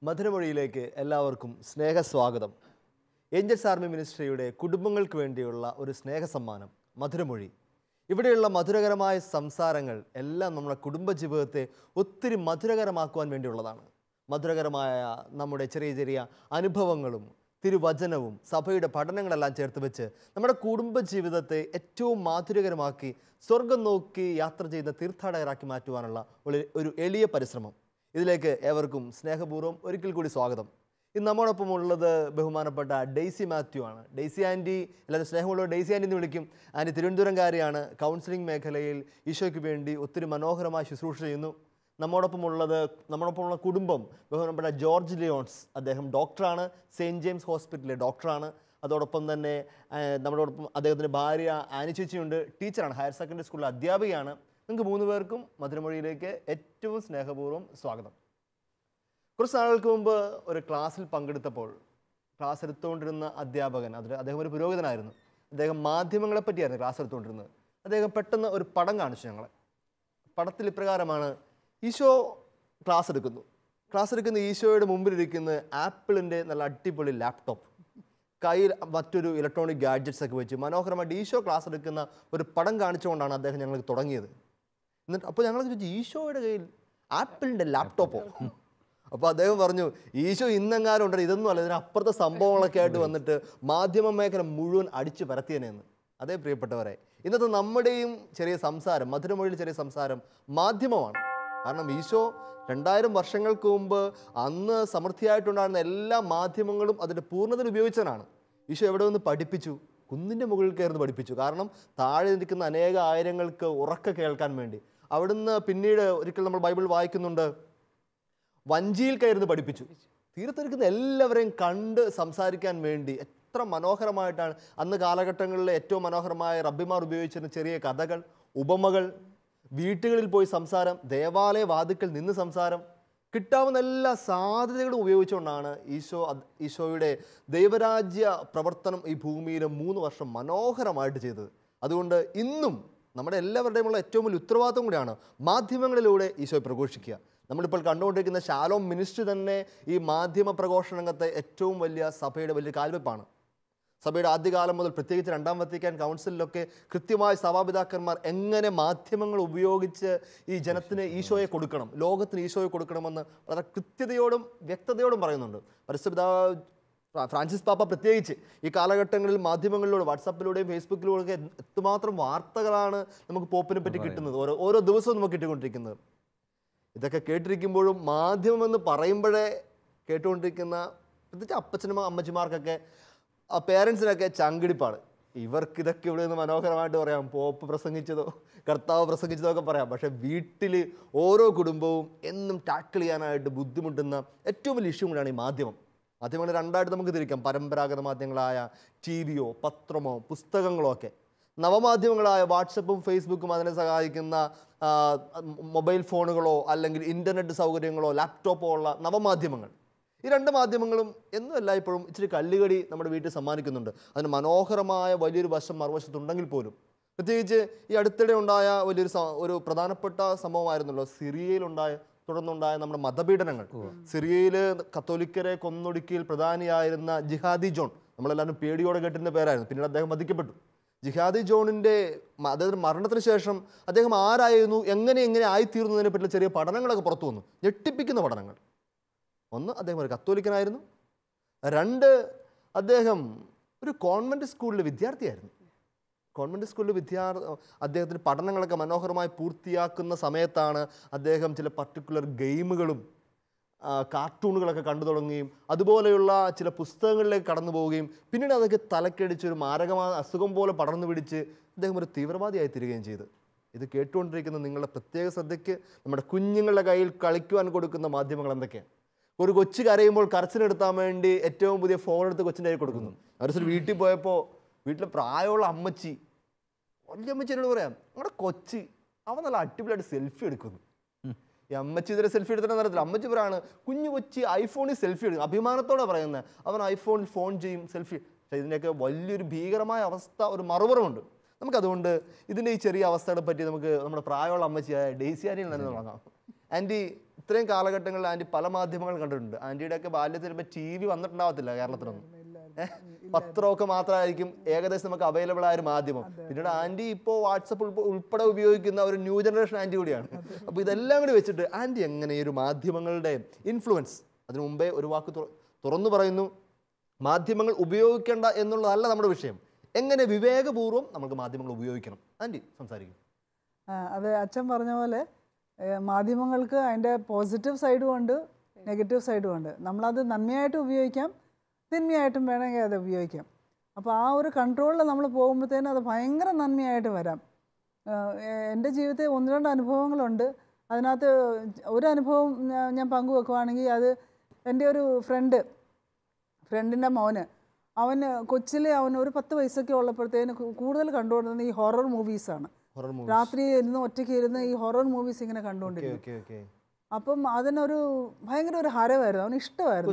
മധുരമൊഴിയിലേക്ക് എല്ലാവർക്കും സ്നേഹസ്വാഗതം. Angeles army മിനിസ്ട്രിയുടെ കുടുംബങ്ങൾക്ക് വേണ്ടിയുള്ള ഒരു സ്നേഹസമ്മാനം മധുരമൊഴി. ഇവിടെയുള്ള മധുരകരമായ സംസാരങ്ങൾ എല്ലാം നമ്മുടെ കുടുംബജീവിതത്തെ ഒത്തിരി മധുരകരമാക്കുവാൻ വേണ്ടിയുള്ളതാണ്. മധുരകരമായ നമ്മുടെ ചെറിയ ചെറിയ അനുഭവങ്ങളും തിരുവചനവും സഭയുടെ പഠനങ്ങളെല്ലാം ചേർത്ത് വെച്ച് നമ്മുടെ കുടുംബജീവിതത്തെ ഏറ്റവും മാധുര്യകരമാക്കി സ്വർഗം നോക്കി യാത്ര ചെയ്യുന്ന തീർത്ഥാടകരാക്കി മാറ്റുവാനുള്ള ഒരു എളിയ പരിശ്രമം. ഇതിലേക്ക് ഏവർക്കും സ്നേഹപൂർവ്വം ഒരിക്കൽ കൂടി സ്വാഗതം. ഇന്ന് നമ്മോടൊപ്പം ഉള്ളത് ബഹുമാനപ്പെട്ട ഡെയ്സി മാത്യു ആണ്. ഡെയ്സി ആൻറ്റി, എല്ലാവരും സ്നേഹമുള്ള ഡെയ്സി ആൻറ്റി എന്ന് വിളിക്കും. ആൻറ്റി തിരുവനന്തപുരംകാരിയാണ്. കൗൺസിലിംഗ് മേഖലയിൽ ഈശോയ്ക്ക് വേണ്ടി ഒത്തിരി മനോഹരമായി ശുശ്രൂഷ ചെയ്യുന്നു. നമ്മോടൊപ്പമുള്ള കുടുംബം ബഹുമാനപ്പെട്ട ജോർജ് ലിയോൺസ്, അദ്ദേഹം ഡോക്ടറാണ്, സെയിൻറ്റ് ജെയിംസ് ഹോസ്പിറ്റലിലെ ഡോക്ടറാണ്. അതോടൊപ്പം തന്നെ നമ്മളോടൊപ്പം അദ്ദേഹത്തിൻ്റെ ഭാര്യ ആനി ചേച്ചിയുണ്ട്, ടീച്ചറാണ്, ഹയർ സെക്കൻഡറി സ്കൂളിലെ അധ്യാപികയാണ്. നിങ്ങൾക്ക് 3 പേർക്കും മധുരമൊഴിയിലേക്ക് ഏറ്റവും സ്നേഹപൂർവ്വം സ്വാഗതം. കുറച്ച് നാളുകൾക്ക് മുമ്പ് ഒരു ക്ലാസ്സിൽ പങ്കെടുത്തപ്പോൾ ക്ലാസ് എടുത്തുകൊണ്ടിരുന്ന അധ്യാപകൻ, അദ്ദേഹം ഒരു പുരോഹിതനായിരുന്നു, അദ്ദേഹം മാധ്യമങ്ങളെ പറ്റിയായിരുന്നു ക്ലാസ് എടുത്തുകൊണ്ടിരുന്നത്. അദ്ദേഹം പെട്ടെന്ന് ഒരു പടം കാണിച്ചു ഞങ്ങളെ. പടത്തിൽ ഇപ്രകാരമാണ്: ഈശോ ക്ലാസ് എടുക്കുന്ന ഈശോയുടെ മുമ്പിലിരിക്കുന്ന ആപ്പിളിൻ്റെ നല്ല അടിപൊളി ലാപ്ടോപ്പ്, കയ്യിൽ മറ്റൊരു ഇലക്ട്രോണിക് ഗാഡ്ജറ്റ്സ് ഒക്കെ വെച്ച് മനോഹരമായിട്ട് ഈശോ ക്ലാസ് എടുക്കുന്ന ഒരു പടം കാണിച്ചുകൊണ്ടാണ് അദ്ദേഹം ഞങ്ങൾക്ക് തുടങ്ങിയത്. എന്നിട്ട് അപ്പോൾ ഞങ്ങൾ ചോദിച്ചു, ഈശോയുടെ കയ്യിൽ ആപ്പിളിൻ്റെ ലാപ്ടോപ്പോ? അപ്പോൾ അദ്ദേഹം പറഞ്ഞു, ഈശോ ഇന്നെങ്ങാനും ഉണ്ടല്ലോ, ഇതൊന്നും അല്ല, ഇതിനപ്പുറത്തെ സംഭവങ്ങളൊക്കെ ആയിട്ട് വന്നിട്ട് മാധ്യമ മേഖല മുഴുവൻ അടിച്ചു പരത്തിയനെന്ന്. അതേ പ്രിയപ്പെട്ടവരെ, ഇന്നത്തെ നമ്മുടെയും ചെറിയ സംസാരം, മധുരമൊഴിയിൽ ചെറിയ സംസാരം മാധ്യമമാണ്. കാരണം ഈശോ 2000 വർഷങ്ങൾക്ക് മുമ്പ് അന്ന് സമൃദ്ധിയായിട്ടുണ്ടായിരുന്ന എല്ലാ മാധ്യമങ്ങളും അതിൻ്റെ പൂർണ്ണതയിൽ ഉപയോഗിച്ചതാണ്. ഈശോ എവിടെ നിന്ന് പഠിപ്പിച്ചു? കുന്നിൻ്റെ മുകളിൽ കയറുന്ന് പഠിപ്പിച്ചു. കാരണം താഴെ നിൽക്കുന്ന അനേക ആയിരങ്ങൾക്ക് ഉറക്കെ കേൾക്കാൻ വേണ്ടി. അവിടുന്ന് പിന്നീട് ഒരിക്കൽ നമ്മൾ ബൈബിൾ വായിക്കുന്നുണ്ട്, വഞ്ചിയിൽ കയറുന്ന് പഠിപ്പിച്ചു. തീരത്തിരിക്കുന്ന എല്ലാവരെയും കണ്ട് സംസാരിക്കാൻ വേണ്ടി. എത്ര മനോഹരമായിട്ടാണ് അന്ന് കാലഘട്ടങ്ങളിലെ ഏറ്റവും മനോഹരമായ റബ്ബിമാർ ഉപയോഗിച്ചിരുന്ന ചെറിയ കഥകൾ, ഉപമകൾ, വീട്ടുകളിൽ പോയി സംസാരം, ദേവാലയ വാതിക്കൽ നിന്ന് സംസാരം, കിട്ടാവുന്ന എല്ലാ സാധ്യതകളും ഉപയോഗിച്ചുകൊണ്ടാണ് ഈശോയുടെ ദൈവരാജ്യ പ്രവർത്തനം ഈ ഭൂമിയിൽ 3 വർഷം മനോഹരമായിട്ട് ചെയ്തത്. അതുകൊണ്ട് ഇന്നും നമ്മുടെ എല്ലാവരുടെയുമുള്ള ഏറ്റവും വലിയ ഉത്തരവാദിത്വം കൂടിയാണ് മാധ്യമങ്ങളിലൂടെ ഈശോയെ പ്രഘോഷിക്കുക. നമ്മളിപ്പോൾ കണ്ടുകൊണ്ടിരിക്കുന്ന ഷാലോം മിനിസ്ട്രി തന്നെ ഈ മാധ്യമ പ്രഘോഷണ രംഗത്തെ ഏറ്റവും വലിയ സഭയുടെ വലിയ കാൽവെപ്പാണ്. സഭയുടെ ആദ്യകാലം മുതൽ, പ്രത്യേകിച്ച് 2ാം വത്തിക്കാൻ കൗൺസിലിലൊക്കെ കൃത്യമായി സഭാപിതാക്കന്മാർ എങ്ങനെ മാധ്യമങ്ങൾ ഉപയോഗിച്ച് ഈ ജനത്തിന് ഈശോയെ കൊടുക്കണം, ലോകത്തിന് ഈശോയെ കൊടുക്കണമെന്ന് വളരെ കൃത്യതയോടും വ്യക്തതയോടും പറയുന്നുണ്ട്. പരിശുദ്ധപിതാവ് ഫ്രാൻസിസ് പാപ്പ പ്രത്യേകിച്ച് ഈ കാലഘട്ടങ്ങളിൽ മാധ്യമങ്ങളിലൂടെ, വാട്സാപ്പിലൂടെയും ഫേസ്ബുക്കിലൂടെയൊക്കെ എത്രമാത്രം വാർത്തകളാണ് നമുക്ക് പോപ്പിനെ പറ്റി കിട്ടുന്നത്, ഓരോ ദിവസവും നമുക്ക് കിട്ടിക്കൊണ്ടിരിക്കുന്നത്. ഇതൊക്കെ കേട്ടിരിക്കുമ്പോഴും മാധ്യമം എന്ന് പറയുമ്പോഴേ കേട്ടുകൊണ്ടിരിക്കുന്ന പ്രത്യേകിച്ച് അപ്പച്ചനും അമ്മച്ചിമാർക്കൊക്കെ, പേരൻസിനൊക്കെ ചങ്കിടിപ്പാണ്. ഇവർക്കിതൊക്കെ ഇവിടെ നിന്ന് മനോഹരമായിട്ട് പറയാം, പോപ്പ് പ്രസംഗിച്ചതോ കർത്താവ് പ്രസംഗിച്ചതോ ഒക്കെ പറയാം. പക്ഷേ വീട്ടിൽ ഓരോ കുടുംബവും എന്നും ടാക്കിൾ ചെയ്യാനായിട്ട് ബുദ്ധിമുട്ടുന്ന ഏറ്റവും വലിയ ഇഷ്യൂ കൂടിയാണ് ഈ മാധ്യമം. മാധ്യമങ്ങൾ 2ആയിട്ട് നമുക്ക് തിരിക്കാം. പരമ്പരാഗത മാധ്യമങ്ങളായ ടിവിയോ പത്രമോ പുസ്തകങ്ങളോ ഒക്കെ, നവമാധ്യമങ്ങളായ വാട്സപ്പും ഫേസ്ബുക്കും അതിനെ സഹായിക്കുന്ന മൊബൈൽ ഫോണുകളോ അല്ലെങ്കിൽ ഇൻ്റർനെറ്റ് സൗകര്യങ്ങളോ ലാപ്ടോപ്പോ ഉള്ള നവമാധ്യമങ്ങൾ. ഈ 2 മാധ്യമങ്ങളും എന്നും എല്ലായ്പ്പോഴും ഇച്ചിരി കല്ലുകടി നമ്മുടെ വീട്ടിൽ സമ്മാനിക്കുന്നുണ്ട്. അതിന് മനോഹരമായ വലിയൊരു വശം മറുവശത്തുണ്ടെങ്കിൽ പോലും, പ്രത്യേകിച്ച് ഈ അടുത്തിടെ ഉണ്ടായ ഒരു പ്രധാനപ്പെട്ട സംഭവമായിരുന്നല്ലോ തുടർന്നുണ്ടായ നമ്മുടെ മതപീഡനങ്ങൾ. സിറിയയിൽ കത്തോലിക്കരെ കൊന്നൊടുക്കിയിൽ പ്രധാനിയായിരുന്ന ജിഹാദി ജോൺ, നമ്മളെല്ലാവരും പേടിയോടെ കേട്ടിരുന്ന പേരായിരുന്നു. പിന്നീട് അദ്ദേഹം വധിക്കപ്പെട്ടു. ജിഹാദി ജോണിൻ്റെ മരണത്തിന് ശേഷം അദ്ദേഹം ആരായിരുന്നു, എങ്ങനെ ആയിത്തീർന്നതിനെ പറ്റിയുള്ള ചെറിയ പഠനങ്ങളൊക്കെ പുറത്തു വന്നു. ഞെട്ടിപ്പിക്കുന്ന പഠനങ്ങൾ. 1, അദ്ദേഹം ഒരു കത്തോലിക്കനായിരുന്നു. 2, അദ്ദേഹം ഒരു കോൺവെൻറ്റ് സ്കൂളിലെ വിദ്യാർത്ഥിയായിരുന്നു. അദ്ദേഹത്തിൻ്റെ പഠനങ്ങളൊക്കെ മനോഹരമായി പൂർത്തിയാക്കുന്ന സമയത്താണ് അദ്ദേഹം ചില പർട്ടിക്കുലർ ഗെയിമുകളും കാർട്ടൂണുകളൊക്കെ കണ്ടു തുടങ്ങുകയും അതുപോലെയുള്ള ചില പുസ്തകങ്ങളിലേക്ക് കടന്നു പോവുകയും പിന്നീട് അതൊക്കെ തലക്കടിച്ച് ഒരു മാരകമായ അസുഖം പോലെ പടർന്നു പിടിച്ച് അദ്ദേഹം ഒരു തീവ്രവാദിയായി തീരുകയും ചെയ്തു. ഇത് കേട്ടുകൊണ്ടിരിക്കുന്ന നിങ്ങളുടെ പ്രത്യേക ശ്രദ്ധയ്ക്ക്, നമ്മുടെ കുഞ്ഞുങ്ങളുടെ കയ്യിൽ കളിക്കുവാൻ കൊടുക്കുന്ന മാധ്യമങ്ങൾ എന്തൊക്കെയാണ്? ഒരു കൊച്ചു കരയുമ്പോൾ കരച്ചിലെടുത്താൻ വേണ്ടി ഏറ്റവും പുതിയ ഫോൺ എടുത്ത് കൊച്ചിൻ്റെ കയ്യിൽ കൊടുക്കുന്നു. ഒരു വീട്ടിൽ പോയപ്പോൾ വീട്ടിലെ പ്രായമുള്ള അമ്മച്ചി വല്യമ്മച്ചി എന്നോട് പറയാം, നമ്മുടെ കൊച്ച് അവൻ നല്ല അടിപൊളിയായിട്ട് സെൽഫി എടുക്കുന്നു. ഈ അമ്മച്ചി ഇതുവരെ സെൽഫി എടുത്തിട്ട് നടത്തില്ല. അമ്മച്ചി പറയാണ് കുഞ്ഞു കൊച്ചി ഐഫോണിൽ സെൽഫി എടുക്കും, അഭിമാനത്തോടെ പറയുന്നത്. അവൻ ഐഫോണിൽ ഫോൺ ചെയ്യും, സെൽഫി. പക്ഷേ ഇതിൻ്റെയൊക്കെ വലിയൊരു ഭീകരമായ അവസ്ഥ, ഒരു മറുപുറമുണ്ട്. നമുക്കതുകൊണ്ട് ഇതിൻ്റെ ഈ ചെറിയ അവസ്ഥകളെ പറ്റി നമുക്ക് നമ്മുടെ പ്രായമുള്ള അമ്മച്ചിയായ ഡെയ്സി ആൻറ്റിയിൽ തന്നെ തുടങ്ങാം. ആൻറ്റി ഇത്രയും കാലഘട്ടങ്ങളിൽ ആൻറ്റി പല മാധ്യമങ്ങൾ കണ്ടിട്ടുണ്ട്. ആൻറ്റിയുടെയൊക്കെ ബാല്യത്തിൽ ഇപ്പോൾ TV വന്നിട്ടുണ്ടാവത്തില്ല കേരളത്തിലൊന്നും. പത്രമൊക്കെ മാത്രമായിരിക്കും ഏകദേശം നമുക്ക് അവൈലബിൾ ആയ ഒരു മാധ്യമം. പിന്നീട് ആൻറ്റി ഇപ്പോൾ വാട്സപ്പ് ഉൾപ്പെടെ ഉപയോഗിക്കുന്ന ഒരു ന്യൂ ജനറേഷൻ ആൻറ്റി കൂടിയാണ്. അപ്പോൾ ഇതെല്ലാം കൂടി വെച്ചിട്ട് ആൻറ്റി എങ്ങനെ ഈ ഒരു മാധ്യമങ്ങളുടെ ഇൻഫ്ലുവൻസ്, അതിനു മുമ്പേ ഒരു വാക്ക് തുറന്നു പറയുന്നു, മാധ്യമങ്ങൾ ഉപയോഗിക്കേണ്ട എന്നുള്ളതല്ല നമ്മുടെ വിഷയം, എങ്ങനെ വിവേകപൂർവ്വം നമുക്ക് മാധ്യമങ്ങൾ ഉപയോഗിക്കണം. ആൻറ്റി സംസാരിക്കും. അത് അച്ഛൻ പറഞ്ഞ പോലെ മാധ്യമങ്ങൾക്ക് അതിൻ്റെ പോസിറ്റീവ് സൈഡും ഉണ്ട്, നെഗറ്റീവ് സൈഡും ഉണ്ട്. നമ്മളത് നന്മയായിട്ട് ഉപയോഗിക്കാം, തിന്മയായിട്ടും വേണമെങ്കിൽ അത് ഉപയോഗിക്കാം. അപ്പോൾ ആ ഒരു കൺട്രോളിൽ നമ്മൾ പോകുമ്പോഴത്തേനും അത് ഭയങ്കര നന്മയായിട്ട് വരാം. എൻ്റെ ജീവിതത്തിൽ 1-2 അനുഭവങ്ങളുണ്ട്. അതിനകത്ത് ഒരു അനുഭവം ഞാൻ പങ്കുവെക്കുവാണെങ്കിൽ, അത് എൻ്റെ ഒരു ഫ്രണ്ടിൻ്റെ മോന്, അവന് കൊച്ചിലെ ഒരു 10 വയസ്സൊക്കെ ഉള്ളപ്പോഴത്തേന് കൂടുതൽ കണ്ടുകൊണ്ടിരുന്നത് ഈ ഹൊറർ മൂവീസാണ്. രാത്രി ഇരുന്ന് ഒറ്റയ്ക്ക് ഇരുന്ന് ഈ ഹൊറർ മൂവീസ് ഇങ്ങനെ കണ്ടുകൊണ്ടിരുന്നു. അപ്പം അതിനൊരു ഭയങ്കര ഒരു ഹരമായിരുന്നു, അവന് ഇഷ്ടമായിരുന്നു.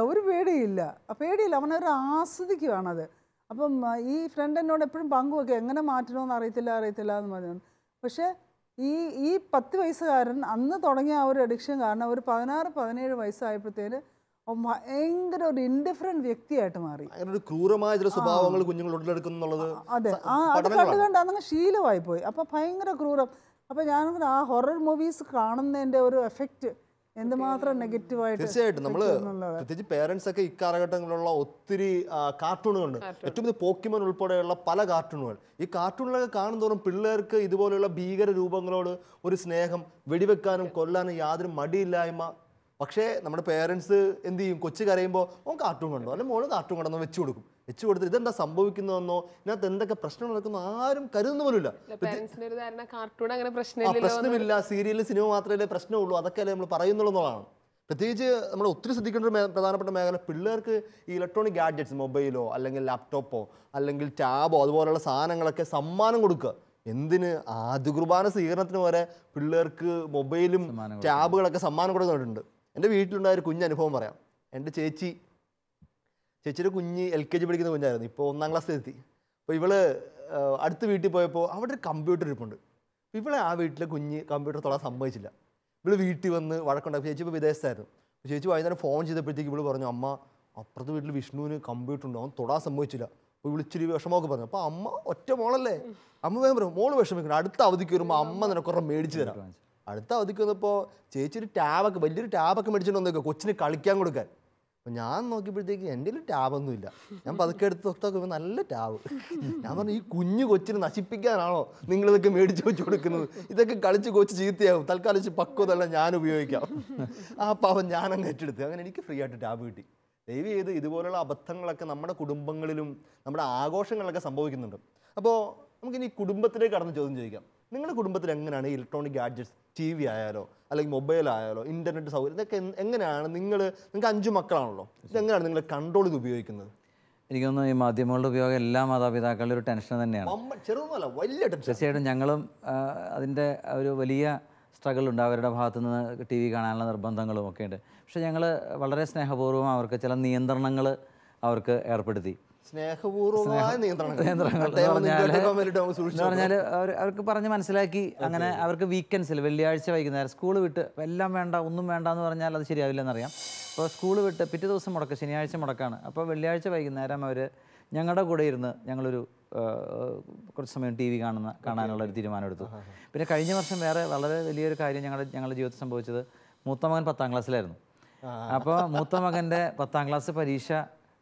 ഒരു പേടിയില്ല, അവനൊരു ആസ്വദിക്കുകയാണത്. അപ്പം ഈ ഫ്രണ്ട് എന്നോട് എപ്പോഴും പങ്കുവെക്കുക, എങ്ങനെ മാറ്റണമെന്ന് അറിയത്തില്ല എന്ന് പറഞ്ഞു. പക്ഷേ ഈ 10 വയസ്സുകാരൻ അന്ന് തുടങ്ങിയ ആ ഒരു അഡിക്ഷൻ കാരണം ഒരു 16-17 വയസ്സായപ്പോഴത്തേന് ഭയങ്കര ഒരു ഇൻഡിഫറൻറ്റ് വ്യക്തിയായിട്ട് മാറി. ക്രൂരമായ ചില സ്വഭാവങ്ങൾ കുഞ്ഞുങ്ങൾ. അതെ, അത് കണ്ട് അതങ്ങ് ശീലമായി പോയി. അപ്പം ഭയങ്കര ക്രൂരം. അപ്പം ഞാൻ ആ ഹൊറർ മൂവീസ് കാണുന്നതിൻ്റെ ഒരു എഫക്റ്റ് എന്തുമാത്രം നെഗറ്റീവായിട്ട്. തീർച്ചയായിട്ടും നമ്മൾ പ്രത്യേകിച്ച് പേരൻസ് ഒക്കെ ഇക്കാലഘട്ടങ്ങളിലുള്ള ഒത്തിരി കാർട്ടൂണുകളുണ്ട്. ഏറ്റവും പോക്കിമോൻ ഉൾപ്പെടെയുള്ള പല കാർട്ടൂണുകൾ. ഈ കാർട്ടൂണിലൊക്കെ കാണുന്തോറും പിള്ളേർക്ക് ഇതുപോലെയുള്ള ഭീകര രൂപങ്ങളോട് ഒരു സ്നേഹം, വെടിവെക്കാനും കൊല്ലാനും യാതൊരു മടിയില്ലായ്മ. പക്ഷേ നമ്മുടെ പേരൻസ് എന്ത് ചെയ്യും, കൊച്ചു കരയുമ്പോൾ ഓൻ കാർട്ടൂൺ കണ്ടോ അല്ലെങ്കിൽ മോള് കാർട്ടൂൺ കണ്ടെന്നോ വെച്ചു കൊടുത്തിട്ട് ഇതെന്താ സംഭവിക്കുന്നതെന്നോ ഇതിനകത്ത് എന്തൊക്കെ പ്രശ്നങ്ങൾ നടക്കുന്നോ ആരും കരുതുന്ന പോലുമില്ല. പ്രശ്നമില്ല, സീരിയലും സിനിമ മാത്രമല്ലേ പ്രശ്നമുള്ളൂ, അതൊക്കെ അല്ലേ നമ്മൾ പറയുന്നുള്ളൂ എന്നുള്ളതാണ്. പ്രത്യേകിച്ച് നമ്മൾ ഒത്തിരി ശ്രദ്ധിക്കേണ്ട ഒരു പ്രധാനപ്പെട്ട മേഖല, പിള്ളേർക്ക് ഈ ഇലക്ട്രോണിക് ഗാഡ്ജറ്റ്സ്, മൊബൈലോ അല്ലെങ്കിൽ ലാപ്ടോപ്പോ അല്ലെങ്കിൽ ടാബോ അതുപോലുള്ള സാധനങ്ങളൊക്കെ സമ്മാനം കൊടുക്കുക. എന്തിന്? ആദ്യ കുർബാന സ്വീകരണത്തിന് വരെ പിള്ളേർക്ക് മൊബൈലും ടാബുകളൊക്കെ സമ്മാനം കൊടുക്കുന്നുണ്ട്. എൻ്റെ വീട്ടിലുണ്ടായൊരു കുഞ്ഞനുഭവം പറയാം. എൻ്റെ ചേച്ചിയുടെ കുഞ്ഞ് LKG പഠിക്കുന്ന കുഞ്ഞായിരുന്നു, ഇപ്പോൾ 1-ാം ക്ലാസ്സിലെത്തി. അപ്പോൾ ഇവള് അടുത്ത വീട്ടിൽ പോയപ്പോൾ അവിടെ ഒരു കമ്പ്യൂട്ടർ ഇരിപ്പുണ്ട്. ഇവളെ ആ വീട്ടിലെ കുഞ്ഞ് കമ്പ്യൂട്ടർ തൊടാൻ സമ്മതിച്ചില്ല. ഇവള് വീട്ടിൽ വന്ന് വഴക്കുണ്ടാക്കി. ചേച്ചി ഇപ്പോൾ വിദേശത്തായിരുന്നു. ചേച്ചി വൈകുന്നേരം ഫോൺ ചെയ്തപ്പോഴത്തേക്ക് ഇവള് പറഞ്ഞു, അമ്മ അപ്പുറത്തെ വീട്ടിൽ വിഷ്ണുവിന് കമ്പ്യൂട്ടർ ഉണ്ട്, അവൻ തൊടാൻ സമ്മതിച്ചില്ല. അപ്പോൾ വിളിച്ചിരി വിഷമമൊക്കെ പറഞ്ഞു. അപ്പോൾ അമ്മ ഒറ്റ മോളല്ലേ, അമ്മ വേഗം പറയും മോള് വിഷമിക്കണം, അടുത്ത അവധിക്ക് വരുമ്പോൾ അമ്മ നിനക്കൊറെ മേടിച്ച് തരാം. അടുത്ത അവധിക്ക് വന്നപ്പോൾ ചേച്ചി ഒരു ടാബൊക്കെ, വലിയൊരു ടാബൊക്കെ മേടിച്ചിട്ട് വന്നേക്കോ കൊച്ചിന് കളിക്കാൻ കൊടുക്കാൻ. അപ്പം ഞാൻ നോക്കിയപ്പോഴത്തേക്ക് എൻ്റെ ടാബൊന്നും ഇല്ല. ഞാൻ പതുക്കെ എടുത്ത് നോക്കുമ്പോൾ നല്ല ടാബ്. ഞാൻ പറഞ്ഞു, ഈ കുഞ്ഞു കൊച്ചിനെ നശിപ്പിക്കാനാണോ നിങ്ങളിതൊക്കെ മേടിച്ച് വെച്ച് കൊടുക്കുന്നത്? ഇതൊക്കെ കളിച്ച് കൊച്ച് ചീത്തയാകും, തൽക്കാലിച്ച് പക്വതല്ല ഞാൻ ഉപയോഗിക്കാം. ആ പാവം ഞാനങ്ങ് ഏറ്റെടുത്ത്. അങ്ങനെ എനിക്ക് ഫ്രീ ആയിട്ട് ടാബ് കിട്ടി. ദയവ് ചെയ്ത് ഇതുപോലുള്ള അബദ്ധങ്ങളൊക്കെ നമ്മുടെ കുടുംബങ്ങളിലും നമ്മുടെ ആഘോഷങ്ങളിലൊക്കെ സംഭവിക്കുന്നുണ്ട്. അപ്പോൾ നമുക്കിനി കുടുംബത്തിലേക്ക് കടന്ന് ചോദ്യം ചോദിക്കാം. നിങ്ങളുടെ കുടുംബത്തിൽ എങ്ങനെയാണ് ഈ ഇലക്ട്രോണിക് ഗാഡ്ജറ്റ്സ്, TV ആയാലോ അല്ലെങ്കിൽ മൊബൈൽ ആയാലോ ഇൻ്റർനെറ്റ് സൗകര്യം, ഇതൊക്കെ എങ്ങനെയാണ് നിങ്ങൾക്ക് 5 മക്കളാണല്ലോ, ഇതെങ്ങനെയാണ് നിങ്ങൾ കൺട്രോൾ ചെയ്ത് ഉപയോഗിക്കുന്നത്? എനിക്ക് തോന്നുന്നു ഈ മാധ്യമങ്ങളുടെ ഉപയോഗം എല്ലാ മാതാപിതാക്കളുടെ ഒരു ടെൻഷൻ തന്നെയാണ്. ചെറുതല്ല, വലിയ ടെൻഷൻ. തീർച്ചയായിട്ടും ഞങ്ങളും അതിൻ്റെ ഒരു വലിയ സ്ട്രഗിളുണ്ട്. അവരുടെ ഭാഗത്തു നിന്ന് TV കാണാനുള്ള നിർബന്ധങ്ങളും ഒക്കെ ഉണ്ട്. പക്ഷേ ഞങ്ങൾ വളരെ സ്നേഹപൂർവ്വം അവർക്ക് ചില നിയന്ത്രണങ്ങൾ അവർക്ക് ഏർപ്പെടുത്തി. പറഞ്ഞാൽ അവർക്ക് പറഞ്ഞ് മനസ്സിലാക്കി. അങ്ങനെ അവർക്ക് വീക്കെൻഡ്സിൽ വെള്ളിയാഴ്ച വൈകുന്നേരം സ്കൂൾ വിട്ട് എല്ലാം വേണ്ട ഒന്നും വേണ്ട എന്ന് പറഞ്ഞാൽ അത് ശരിയാവില്ലെന്നറിയാം. അപ്പോൾ സ്കൂൾ വിട്ട് പിറ്റേ ദിവസം മുടക്ക്, ശനിയാഴ്ച മുടക്കാണ്. അപ്പോൾ വെള്ളിയാഴ്ച വൈകുന്നേരം അവർ ഞങ്ങളുടെ കൂടെ ഇരുന്ന് ഞങ്ങളൊരു കുറച്ച് സമയം TV കാണാനുള്ളൊരു തീരുമാനമെടുത്തു. പിന്നെ കഴിഞ്ഞ വർഷം വേറെ വളരെ വലിയൊരു കാര്യം ഞങ്ങളുടെ ജീവിതത്തിൽ സംഭവിച്ചത്, മൂത്ത മകൻ 10-ാം ക്ലാസ്സിലായിരുന്നു. അപ്പോൾ മൂത്ത മകൻ്റെ 10-ാം ക്ലാസ് പരീക്ഷ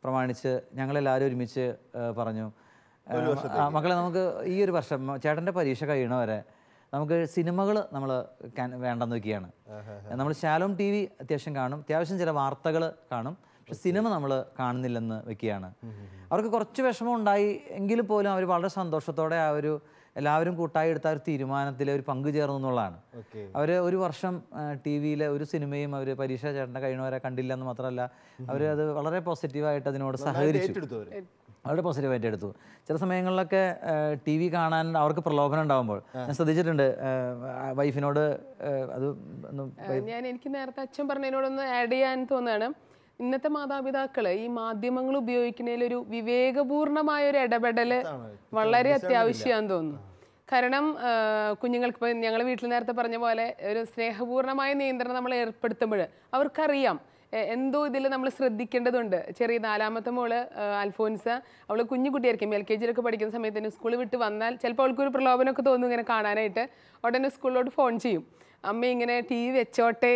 പ്രമാണിച്ച് ഞങ്ങളെല്ലാവരും ഒരുമിച്ച് പറഞ്ഞു, മക്കളെ നമുക്ക് ഈ ഒരു വർഷം ചേട്ടൻ്റെ പരീക്ഷ കഴിയണവരെ നമുക്ക് സിനിമകൾ നമ്മൾ വേണ്ടെന്ന് വെക്കുകയാണ്. നമ്മൾ ശാലോം TV അത്യാവശ്യം കാണും, അത്യാവശ്യം ചില വാർത്തകൾ കാണും, പക്ഷെ സിനിമ നമ്മൾ കാണുന്നില്ലെന്ന് വെക്കുകയാണ്. അവർക്ക് കുറച്ച് വിഷമം ഉണ്ടായി എങ്കിൽ പോലും അവർ വളരെ സന്തോഷത്തോടെ ആ ഒരു എല്ലാവരും കൂട്ടായി എടുത്ത ഒരു തീരുമാനത്തിൽ ഒരു പങ്കു ചേർന്നു എന്നുള്ളതാണ്. ഓക്കെ. അവർ ഒരു വർഷം ടി വിയിലെ ഒരു സിനിമയും അവർ പരീക്ഷ ചേട്ടൻ്റെ കഴിഞ്ഞവരെ കണ്ടില്ല എന്ന് മാത്രമല്ല അവർ അത് വളരെ പോസിറ്റീവായിട്ട് അതിനോട് സഹകരിച്ചു, ഏറ്റെടുത്തു അവര്. വളരെ പോസിറ്റീവായിട്ട് എടുത്തു. ചില സമയങ്ങളിലൊക്കെ ടി വി കാണാൻ അവർക്ക് പ്രലോഭനം ഉണ്ടാകുമ്പോൾ ഞാൻ ശ്രദ്ധിച്ചിട്ടുണ്ട് വൈഫിനോട് അത് എനിക്ക് നേരത്തെ അച്ഛൻ പറഞ്ഞതിനോടൊന്ന് ആഡ് ചെയ്യാൻ തോന്നുകയാണ്. ഇന്നത്തെ മാതാപിതാക്കള് ഈ മാധ്യമങ്ങൾ ഉപയോഗിക്കുന്നതിൽ ഒരു വിവേകപൂർണമായ ഒരു ഇടപെടല് വളരെ അത്യാവശ്യമാണെന്ന് തോന്നുന്നു. കാരണം കുഞ്ഞുങ്ങൾക്ക് ഇപ്പം ഞങ്ങൾ വീട്ടിൽ നേരത്തെ പറഞ്ഞ പോലെ ഒരു സ്നേഹപൂർണമായ നിയന്ത്രണം നമ്മൾ ഏർപ്പെടുത്തുമ്പോൾ അവർക്കറിയാം എന്തോ ഇതിൽ നമ്മൾ ശ്രദ്ധിക്കേണ്ടതുണ്ട്. ചെറിയ 4ാമത്തെ മോള് അൽഫോൻസ, അവൾ കുഞ്ഞു കുട്ടിയായിരിക്കും, LKG പഠിക്കുന്ന സമയത്ത് തന്നെ സ്കൂളിൽ വിട്ട് വന്നാൽ ചിലപ്പോൾ അവൾക്കൊരു പ്രലോഭനമൊക്കെ തോന്നും ഇങ്ങനെ കാണാനായിട്ട്. ഉടനെ സ്കൂളിലോട്ട് ഫോൺ ചെയ്യും, അമ്മ ഇങ്ങനെ TV വെച്ചോട്ടെ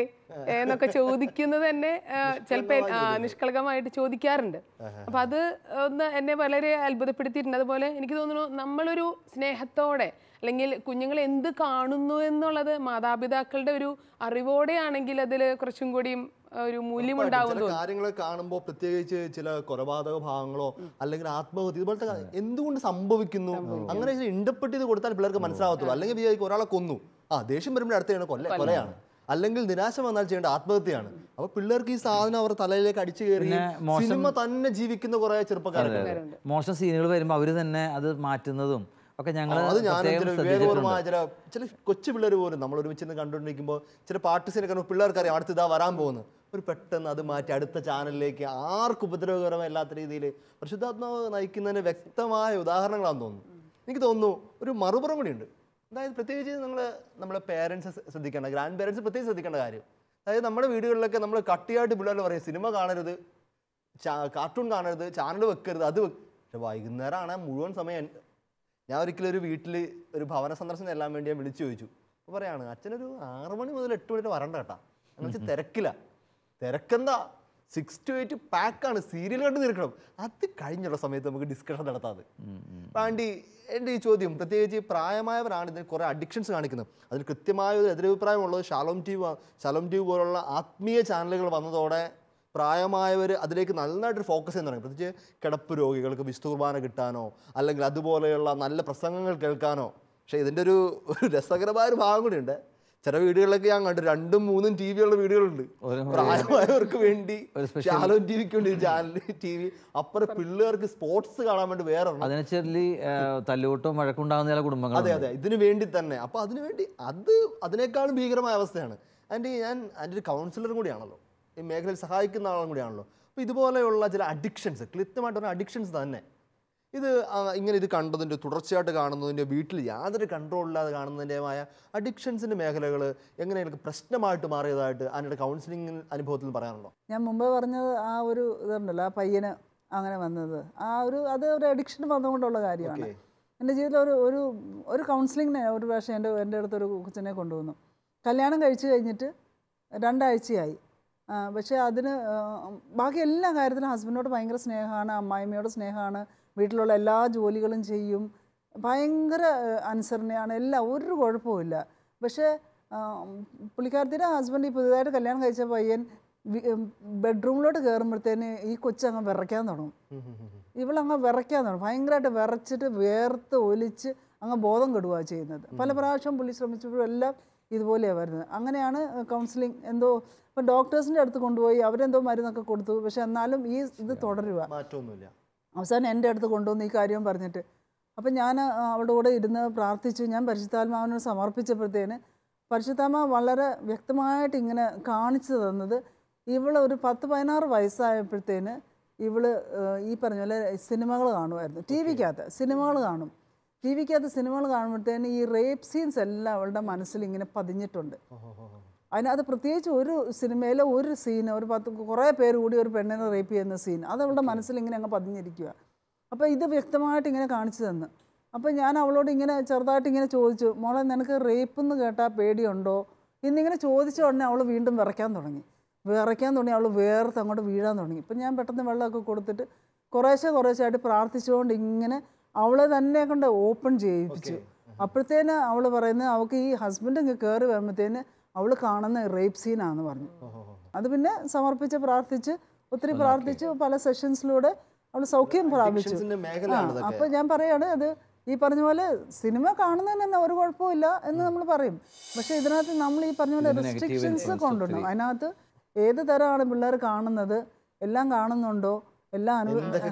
എന്നൊക്കെ ചോദിക്കുന്നത് തന്നെ ചിലപ്പോൾ നിഷ്കളങ്കമായിട്ട് ചോദിക്കാറുണ്ട്. അപ്പം അത് ഒന്ന് എന്നെ വളരെ അത്ഭുതപ്പെടുത്തിയിട്ടുണ്ട്. അതുപോലെ എനിക്ക് തോന്നുന്നു നമ്മളൊരു സ്നേഹത്തോടെ അല്ലെങ്കിൽ കുഞ്ഞുങ്ങൾ എന്ത് കാണുന്നു എന്നുള്ളത് മാതാപിതാക്കളുടെ ഒരു അറിവോടെയാണെങ്കിൽ അതിൽ കുറച്ചും കൂടിയും ഒരു മൂല്യമുണ്ടാകും. കാര്യങ്ങൾ കാണുമ്പോൾ പ്രത്യേകിച്ച് ചില കൊലപാതക ഭാഗങ്ങളോ അല്ലെങ്കിൽ ആത്മഹത്യ ഇതുപോലത്തെ എന്തുകൊണ്ട് സംഭവിക്കുന്നു അങ്ങനെ ഇന്റർപ്രറ്റ് ചെയ്ത് കൊടുത്താൽ പിള്ളേർക്ക് മനസ്സിലാവത്തുള്ളൂ. അല്ലെങ്കിൽ വിചാരിക്കും ഒരാളെ കൊന്നു, ദേഷ്യം വരുമ്പോൾ അടുത്താണ് കൊലയാണ്, അല്ലെങ്കിൽ നിരാശ വന്നാൽ ചെയ്യേണ്ട ആത്മഹത്യയാണ്. അപ്പൊ പിള്ളേർക്ക് ഈ സാധനം അവർ തലയിലേക്ക് അടിച്ചു കയറി സിനിമ തന്നെ ജീവിക്കുന്ന കുറെ ചെറുപ്പക്കാരുണ്ട്. മോശം സീനുകൾ വരുമ്പോൾ അവര് തന്നെ അത് മാറ്റുന്നതും ഒക്കെ ഞങ്ങൾ ചില കൊച്ചു പിള്ളേർ പോലും നമ്മൾ ഒരുമിച്ച് കണ്ടുകൊണ്ടിരിക്കുമ്പോൾ ചില പാട്ട് സീനൊക്കെ പിള്ളേർക്ക് അറിയാം അടുത്ത് ഇതാ വരാൻ പോകുന്നു, ഒരു പെട്ടെന്ന് അത് മാറ്റി അടുത്ത ചാനലിലേക്ക് ആർക്കും ഉപദ്രവകരമല്ലാത്ത രീതിയിൽ പരിശുദ്ധാത്മാവ് നയിക്കുന്നതിന് വ്യക്തമായ ഉദാഹരണങ്ങളാണെന്ന് തോന്നുന്നു. എനിക്ക് തോന്നുന്നു ഒരു മറുപുറം കൂടിയുണ്ട്. അതായത് പ്രത്യേകിച്ച് നമ്മളെ പേരൻസ് ശ്രദ്ധിക്കേണ്ട, ഗ്രാൻഡ് പേരൻസ് പ്രത്യേകിച്ച് ശ്രദ്ധിക്കേണ്ട കാര്യം, അതായത് നമ്മുടെ വീടുകളിലൊക്കെ നമ്മൾ കട്ടിയായിട്ട് പിള്ളേർ പറയും സിനിമ കാണരുത്, കാർട്ടൂൺ കാണരുത്, ചാനൽ വെക്കരുത്, അത് പക്ഷെ വൈകുന്നേരമാണ് മുഴുവൻ സമയം. ഞാൻ ഒരിക്കലും ഒരു വീട്ടിൽ ഒരു ഭവന സന്ദർശനം എല്ലാം വേണ്ടി ഞാൻ വിളിച്ചു ചോദിച്ചു. അപ്പോൾ പറയാണ് അച്ഛനൊരു 6 മണി മുതൽ 8 മണി വരെ വരണ്ട കേട്ടാ, അങ്ങനെ തിരക്കെന്താ 6 to 8 പാക്കാണ്, സീരിയൽ കണ്ട് തീർക്കണം. അത് കഴിഞ്ഞുള്ള സമയത്ത് നമുക്ക് ഡിസ്കഷൻ നടത്താതെ. ആൻറ്റി എൻ്റെ ഈ ചോദ്യം പ്രത്യേകിച്ച് പ്രായമായവരാണ് ഇതിന് കുറേ അഡിക്ഷൻസ് കാണിക്കുന്നത്. അതിന് കൃത്യമായ ഒരു എതിരഭിപ്രായമുള്ളത് ഷാലോം ടി വി പോലുള്ള ആത്മീയ ചാനലുകൾ വന്നതോടെ പ്രായമായവർ അതിലേക്ക് നന്നായിട്ട് ഫോക്കസ് ചെയ്യാൻ തുടങ്ങി. പ്രത്യേകിച്ച് കിടപ്പ് രോഗികൾക്ക് വിശുദ്ധ കുർബാന കിട്ടാനോ അല്ലെങ്കിൽ അതുപോലെയുള്ള നല്ല പ്രസംഗങ്ങൾ കേൾക്കാനോ. പക്ഷേ ഇതിൻ്റെ ഒരു രസകരമായ ഒരു ഭാഗം കൂടിയുണ്ട്. ചില വീടുകളിലൊക്കെ ഞാൻ കണ്ടു 2ഉം 3ഉം TV ഉള്ള വീടുകളുണ്ട്. പ്രായമായവർക്ക് വേണ്ടി ഷാലോം TVക്ക് വേണ്ടി ചാനൽ TV, അപ്പുറം പിള്ളേർക്ക് സ്പോർട്സ് കാണാൻ വേണ്ടി വേറെ തല്ലുകൂട്ടും വഴക്കുണ്ടാകുന്ന ചില കുടുംബങ്ങൾ. അതെ ഇതിനു വേണ്ടി തന്നെ. അപ്പൊ അതിനുവേണ്ടി അതിനേക്കാളും ഭീകരമായ അവസ്ഥയാണ്. ഞാൻ അതിൻ്റെ ഒരു കൗൺസിലറും കൂടിയാണല്ലോ, ഈ മേഖലയിൽ സഹായിക്കുന്ന ആളും കൂടിയാണല്ലോ. അപ്പോൾ ഇതുപോലെയുള്ള ചില അഡിക്ഷൻസ്, കൃത്യമായിട്ട് പറഞ്ഞ അഡിക്ഷൻസ് തന്നെ ഇത് കണ്ടതിൻ്റെ തുടർച്ചയായിട്ട് കാണുന്നതിൻ്റെ വീട്ടിൽ യാതൊരു കൺട്രോളില്ലാതെ കാണുന്നതിൻ്റെമായ അഡിക്ഷൻസിൻ്റെ മേഖലകൾ എങ്ങനെയാണ് പ്രശ്നമായിട്ട് മാറിയതായിട്ട് അതിൻ്റെ കൗൺസിലിംഗ് അനുഭവത്തിൽ പറയാനുണ്ടോ? ഞാൻ മുമ്പ് പറഞ്ഞത് ആ ഒരു ഇതുണ്ടല്ലോ, ആ പയ്യന് അങ്ങനെ വന്നത് അത് ഒരു അഡിക്ഷൻ വന്നുകൊണ്ടുള്ള കാര്യമാണ്. എൻ്റെ ജീവിതത്തിൽ ഒരു കൗൺസിലിങ്ങിന് ഒരു പ്രാവശ്യം എൻ്റെ അടുത്തൊരു കൊച്ചിനെ കൊണ്ടുവന്നു. കല്യാണം കഴിച്ച് കഴിഞ്ഞിട്ട് 2 ആഴ്ചയായി. പക്ഷേ അതിന് ബാക്കി എല്ലാ കാര്യത്തിലും ഹസ്ബൻഡിനോട് ഭയങ്കര സ്നേഹമാണ്, അമ്മായിമ്മയോട് സ്നേഹമാണ്, വീട്ടിലുള്ള എല്ലാ ജോലികളും ചെയ്യും, ഭയങ്കര അനുസരണയാണ്, എല്ലാം ഒരു കുഴപ്പമില്ല. പക്ഷേ പുള്ളിക്കാരത്തിൻ്റെ ഹസ്ബൻഡ് ഈ പുതിയതായിട്ട് കല്യാണം കഴിച്ച പയ്യൻ ബെഡ്റൂമിലോട്ട് കയറുമ്പോഴത്തേന് ഈ കൊച്ചങ്ങ് വിറയ്ക്കാൻ തുടങ്ങും. ഇവളങ്ങ് വിറയ്ക്കാൻ തുടങ്ങും, ഭയങ്കരമായിട്ട് വിറച്ചിട്ട് വേർത്ത് ഒലിച്ച് അങ്ങ് ബോധം കെടുകയാണ് ചെയ്യുന്നത്. പല പ്രാവശ്യം പുള്ളി ശ്രമിച്ചപ്പോഴും എല്ലാം ഇതുപോലെയാണ് വരുന്നത്. അങ്ങനെയാണ് കൗൺസിലിംഗ് എന്തോ ഇപ്പം ഡോക്ടേഴ്സിൻ്റെ അടുത്ത് കൊണ്ടുപോയി അവരെന്തോ മരുന്നൊക്കെ കൊടുത്തു. പക്ഷെ എന്നാലും ഇത് തുടരുക, മാറ്റമൊന്നുമില്ല. അവസാനം എൻ്റെ അടുത്ത് കൊണ്ടുവന്ന് ഈ കാര്യം പറഞ്ഞിട്ട് അപ്പം ഞാൻ അവളുടെ കൂടെ ഇരുന്ന് പ്രാർത്ഥിച്ചു. ഞാൻ പരിശുദ്ധാത്മാവിനോട് സമർപ്പിച്ചപ്പോഴത്തേന് പരിശുദ്ധാത്മാവ് വളരെ വ്യക്തമായിട്ട് ഇങ്ങനെ കാണിച്ചു തന്നത്, ഇവൾ ഒരു 10-16 വയസ്സായപ്പോഴത്തേന് ഇവള് ഈ പറഞ്ഞ പോലെ സിനിമകൾ കാണുമായിരുന്നു. ടി വിക്കകത്ത് സിനിമകൾ കാണുമ്പോഴത്തേന് ഈ റേപ്പ് സീൻസ് എല്ലാം അവളുടെ മനസ്സിൽ ഇങ്ങനെ പതിഞ്ഞിട്ടുണ്ട്. അതിനകത്ത് പ്രത്യേകിച്ച് ഒരു സിനിമയിലെ ഒരു സീൻ, കുറേ പേര് കൂടി ഒരു പെണ്ണിനെ റേപ്പ് ചെയ്യുന്ന സീൻ, അത് അവളുടെ മനസ്സിൽ ഇങ്ങനെ അങ്ങ് പതിഞ്ഞിരിക്കുക. അപ്പോൾ ഇത് വ്യക്തമായിട്ട് ഇങ്ങനെ കാണിച്ചു തന്നു. അപ്പോൾ ഞാൻ അവളോട് ഇങ്ങനെ ചെറുതായിട്ട് ഇങ്ങനെ ചോദിച്ചു, മോളെ നിനക്ക് റേപ്പ് എന്ന് കേട്ടാൽ പേടിയുണ്ടോ എന്നിങ്ങനെ ചോദിച്ച ഉടനെ അവൾ വീണ്ടും വിറയ്ക്കാൻ തുടങ്ങി. അവൾ വേർത്ത് അങ്ങോട്ട് വീഴാൻ തുടങ്ങി. ഇപ്പം ഞാൻ പെട്ടെന്ന് വെള്ളമൊക്കെ കൊടുത്തിട്ട് കുറേശ്ശായിട്ട് പ്രാർത്ഥിച്ചുകൊണ്ട് ഇങ്ങനെ അവളെ തന്നെ കൊണ്ട് ഓപ്പൺ ചെയ്യിപ്പിച്ചു. അപ്പോഴത്തേന് അവൾ പറയുന്നത് അവൾക്ക് ഈ ഹസ്ബൻഡ് ഇങ്ങ് കയറി വരുമ്പോഴത്തേന് അവൾ കാണുന്ന റേപ്പ് സീനാണെന്ന് പറഞ്ഞു. അത് പിന്നെ ഒത്തിരി പ്രാർത്ഥിച്ച് പല സെഷൻസിലൂടെ അവൾ സൗഖ്യം പ്രാപിച്ചു. അപ്പോൾ ഞാൻ പറയാണ്, അത് ഈ പറഞ്ഞ പോലെ സിനിമ കാണുന്നതിന് തന്നെ ഒരു കുഴപ്പമില്ല എന്ന് നമ്മൾ പറയും. പക്ഷേ ഇതിനകത്ത് നമ്മൾ ഈ പറഞ്ഞ പോലെ റെസ്ട്രിക്ഷൻസ് കൊണ്ടുവരണം. അതിനകത്ത് ഏത് തരമാണ് പിള്ളേർ കാണുന്നത്, എല്ലാം കാണുന്നുണ്ടോ, എല്ലാം